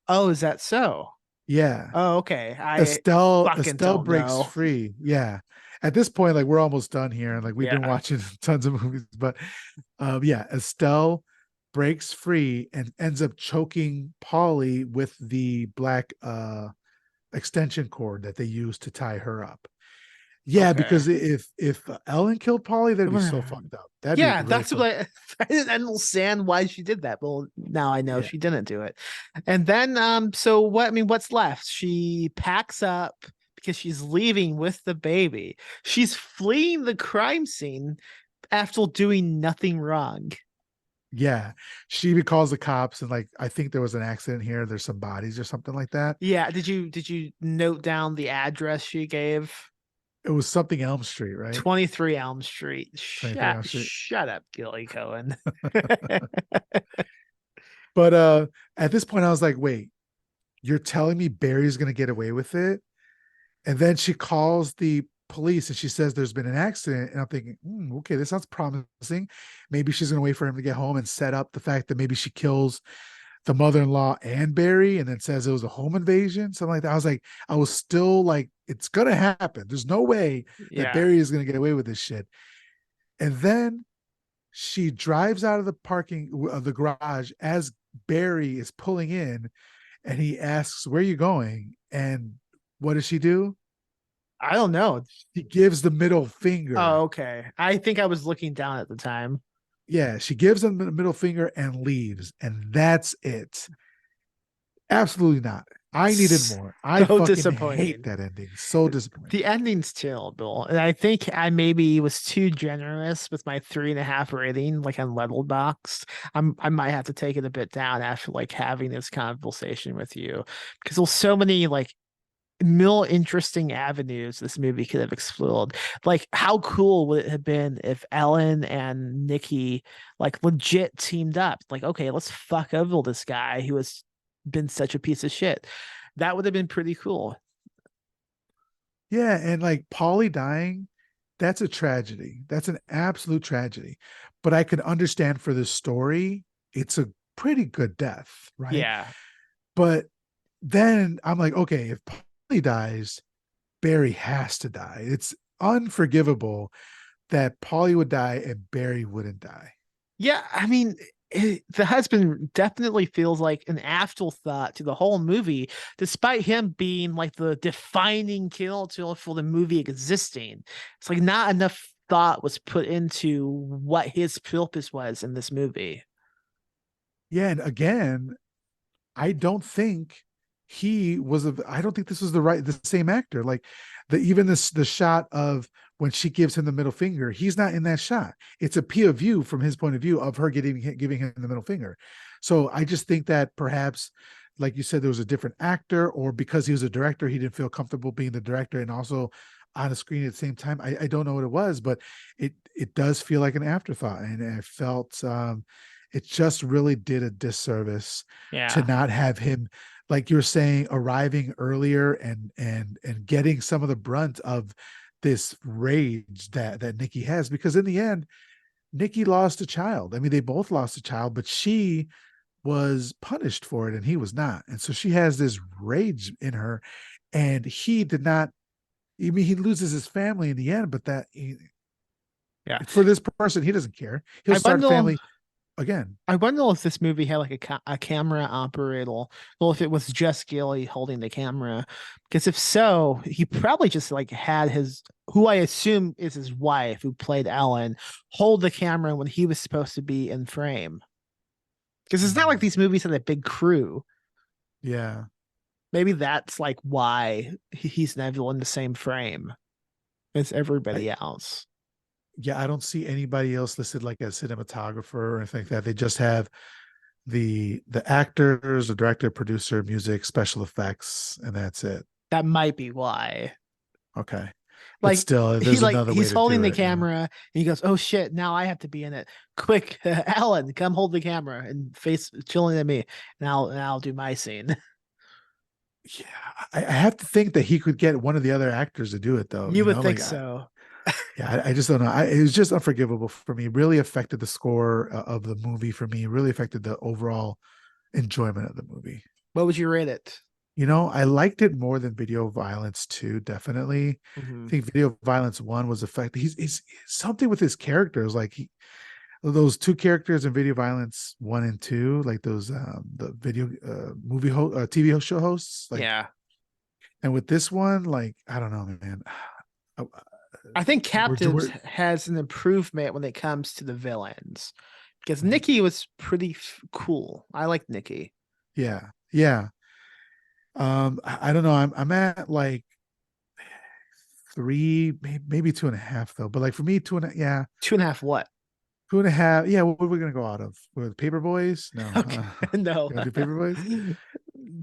Oh, is that so? Yeah. Oh, okay. I fucking Estelle don't breaks know. free. Yeah. At this point, like we're almost done here, and like we've been Yeah. watching tons of movies, but yeah, Estelle breaks free and ends up choking Polly with the black extension cord that they use to tie her up. Yeah, Okay. because if Ellen killed Polly, that'd be so fucked up. That'd be Yeah, really that's fucked. what I didn't understand why she did that. Well, now I know Yeah. she didn't do it. And then so what I mean, what's left? She packs up because she's leaving with the baby. She's fleeing the crime scene after doing nothing wrong. Yeah. She even calls the cops and like, I think there was an accident here. There's some bodies or something like that. Yeah, did you note down the address she gave? It was something Elm Street, right? 23 Elm Street. 23 Elm Street. Shut up, Gilly Cohen. But at this point I was like, wait, you're telling me Barry's gonna get away with it? And then she calls the police and she says there's been an accident. And I'm thinking, okay, this sounds promising. Maybe she's gonna wait for him to get home and set up the fact that maybe she kills the mother-in-law and Barry and then says it was a home invasion, something like that. I was still like, it's gonna happen. There's no way that Barry is gonna get away with this shit. And then she drives out of the parking of the garage as Barry is pulling in, and he asks, "Where are you going?" And what does she do? I don't know. She gives the middle finger. Oh, okay. I think I was looking down at the time. Yeah, she gives him the middle finger and leaves, and that's it. Absolutely not. I needed more. I So fucking disappointing. hate that ending. So disappointing. The ending's terrible. And I think I maybe was too generous with my 3.5 rating, like on Letterboxd. I might have to take it a bit down after like having this conversation with you. Because there's so many like more interesting avenues this movie could have explored. Like, how cool would it have been if Ellen and Nikki like legit teamed up? Like, okay, let's fuck over this guy who has been such a piece of shit. That would have been pretty cool. Yeah, and like Paulie dying, that's a tragedy. That's an absolute tragedy. But I could understand for the story, it's a pretty good death, right? Yeah. But then I'm like, okay, if Paulie dies, Barry has to die. It's unforgivable that Paulie would die and Barry wouldn't die. Yeah, I mean, the husband definitely feels like an afterthought to the whole movie, despite him being like the defining character for the movie existing. It's like not enough thought was put into what his purpose was in this movie. Yeah, and again, I don't think I don't think this was the same actor. Like the shot of when she gives him the middle finger, he's not in that shot. It's a POV from his point of view of her giving him the middle finger. So I just think that perhaps, like you said, there was a different actor, or because he was a director, he didn't feel comfortable being the director and also on a screen at the same time. I don't know what it was, but it does feel like an afterthought, and I felt it just really did a disservice to not have him, like you're saying, arriving earlier and getting some of the brunt of this rage that Nikki has, because in the end, Nikki lost a child. I mean, they both lost a child, but she was punished for it and he was not. And so she has this rage in her, and he did not. I mean, he loses his family in the end, but for this person, he doesn't care. He'll start a family again. I wonder if this movie had like a camera operator, or if it was just Gilly holding the camera. Because if so, he probably just like had who I assume is his wife, who played Ellen, hold the camera when he was supposed to be in frame. Because it's not like these movies had a big crew. Yeah. Maybe that's like why he's never in the same frame as everybody else. Yeah, I don't see anybody else listed like a cinematographer or anything like that. They just have the actors, the director, producer, music, special effects, and that's it. That might be why. Okay. But Like still, there's another way he's to holding do the it. You know? camera and he goes, "Oh shit, now I have to be in it. Quick, Alan, come hold the camera and face chilling at me, and I'll do my scene." Yeah, I have to think that he could get one of the other actors to do it, though. You would think so. Yeah, I just don't know. It was just unforgivable for me. It really affected the score of the movie for me. It really affected the overall enjoyment of the movie. What would you rate it? I liked it more than Video Violence 2, definitely. I think Video Violence 1 was effective. He's something with his characters, like those two characters in Video Violence 1 and 2, like those the video TV show hosts, like. Yeah. And with this one, like, I don't know, man. I think Captives we're- has an improvement when it comes to the villains, because Nikki was pretty cool. I like Nikki. Yeah. I don't know. I'm at like 3, maybe 2.5 though. But like for me, 2.5. Yeah, 2.5 what? 2.5. Yeah, what are we gonna go out of? With Paperboys? No. Okay. No. Gonna do Paperboys?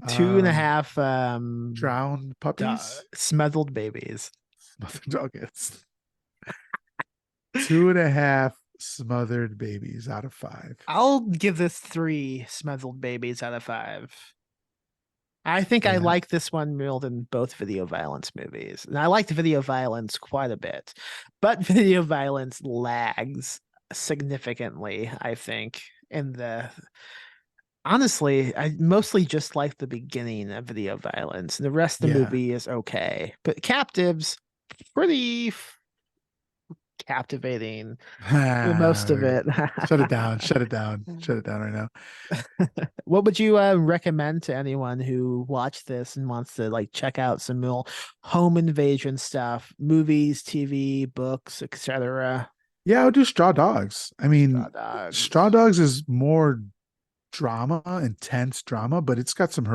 2.5 Drowned puppies? smothered babies. Okay. 2.5 smothered babies out of 5. I'll give this 3 smothered babies out of 5. I think I Yeah. like this one more than both Video Violence movies. And I liked Video Violence quite a bit. But Video Violence lags significantly, I think, in the... Honestly, I mostly just like the beginning of Video Violence. And the rest of the Yeah. movie is okay. But Captives, pretty captivating for most of it. Shut it down. Shut it down right now. What would you recommend to anyone who watched this and wants to like check out some more home invasion stuff, movies, TV, books, etc.? Yeah, I'll do Straw Dogs. I mean, Straw Dogs is more drama, intense drama, but it's got some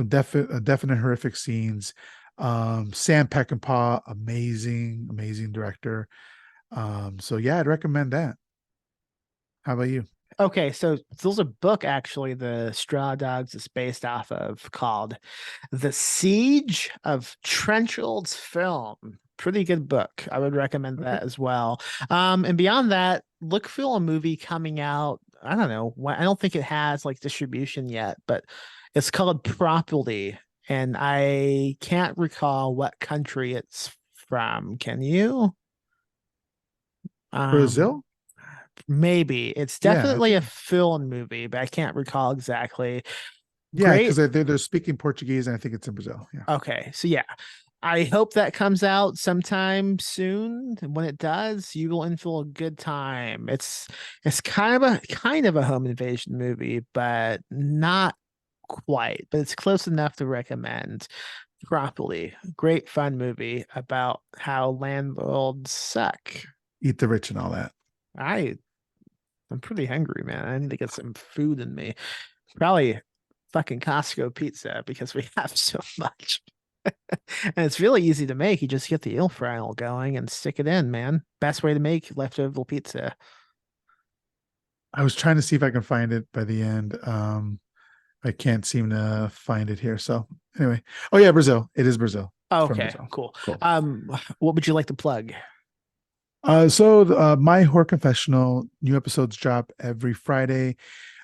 definite horrific scenes. Sam Peckinpah, amazing director. So yeah, I'd recommend that. How about you? Okay, so there's a book actually the Straw Dogs is based off of called The Siege of Trenchard's Film. Pretty good book. I would recommend that as well. And beyond that, look for a movie coming out. I don't know. I don't think it has like distribution yet, but it's called Property. And I can't recall what country it's from. Can you? Brazil? Maybe. It's definitely a film movie, but I can't recall exactly. Yeah, because they're speaking Portuguese, and I think it's in Brazil. Yeah. Okay, so yeah, I hope that comes out sometime soon. And when it does, you will in for a good time. It's kind of a home invasion movie, but not quite. But it's close enough to recommend. Properly, great fun movie about how landlords suck. Eat the rich and all that. I'm pretty hungry, man. I need to get some food in me. Probably fucking Costco pizza because we have so much. And it's really easy to make. You just get the air fryer going and stick it in, man. Best way to make leftover pizza. I was trying to see if I can find it by the end. I can't seem to find it here. So anyway. Oh yeah, Brazil. It is Brazil. Okay, cool. What would you like to plug? So My Horror Confessional, new episodes drop every Friday.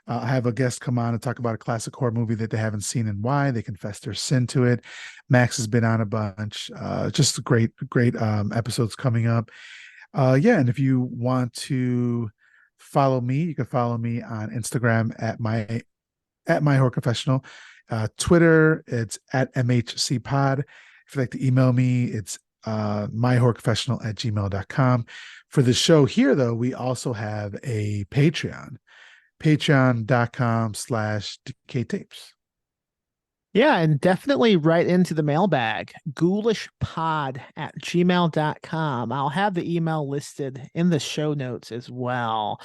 I have a guest come on and talk about a classic horror movie that they haven't seen and why. They confess their sin to it. Max has been on a bunch. Just great episodes coming up. And if you want to follow me, you can follow me on Instagram at my Horror Confessional. Twitter, it's at MHCpod. If you'd like to email me, it's myhorrorconfessional@gmail.com. For the show here, though, we also have a patreon.com/Decayed Tapes. Yeah, and definitely write into the mailbag, ghoulishpod@gmail.com. I'll have the email listed in the show notes as well.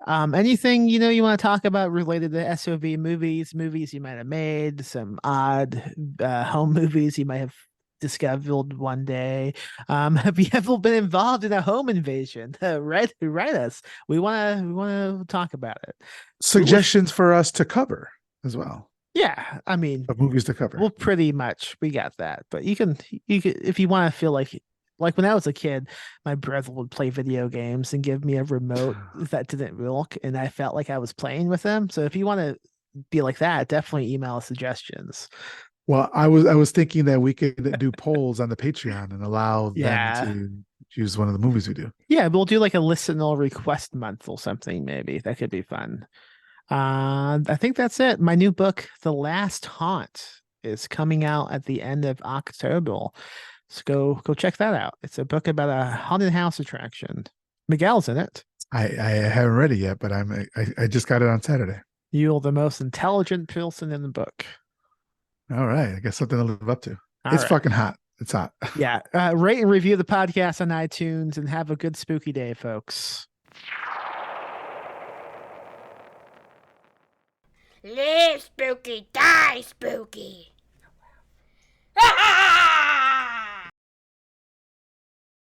Anything you want to talk about related to SOV movies you might have made, some odd home movies you might have discovered one day. Have you ever been involved in a home invasion? Write us. We wanna talk about it. Suggestions for us to cover as well. Yeah, I mean, Of movies to cover. well, pretty much we got that. But you can if you want to feel like when I was a kid, my brother would play video games and give me a remote that didn't work, and I felt like I was playing with them. So if you want to be like that, definitely email us suggestions. Well, I was thinking that we could do polls on the Patreon and allow Yeah. them to choose one of the movies we do. Yeah, we'll do like a listener request month or something, maybe. That could be fun. I think that's it. My new book, The Last Haunt, is coming out at the end of October. So go check that out. It's a book about a haunted house attraction. Miguel's in it. I haven't read it yet, but I just got it on Saturday. You're the most intelligent person in the book. All right. I guess something to live up to. All It's right. fucking hot. It's hot. Yeah. Rate and review the podcast on iTunes and have a good spooky day, folks. Live spooky, die spooky.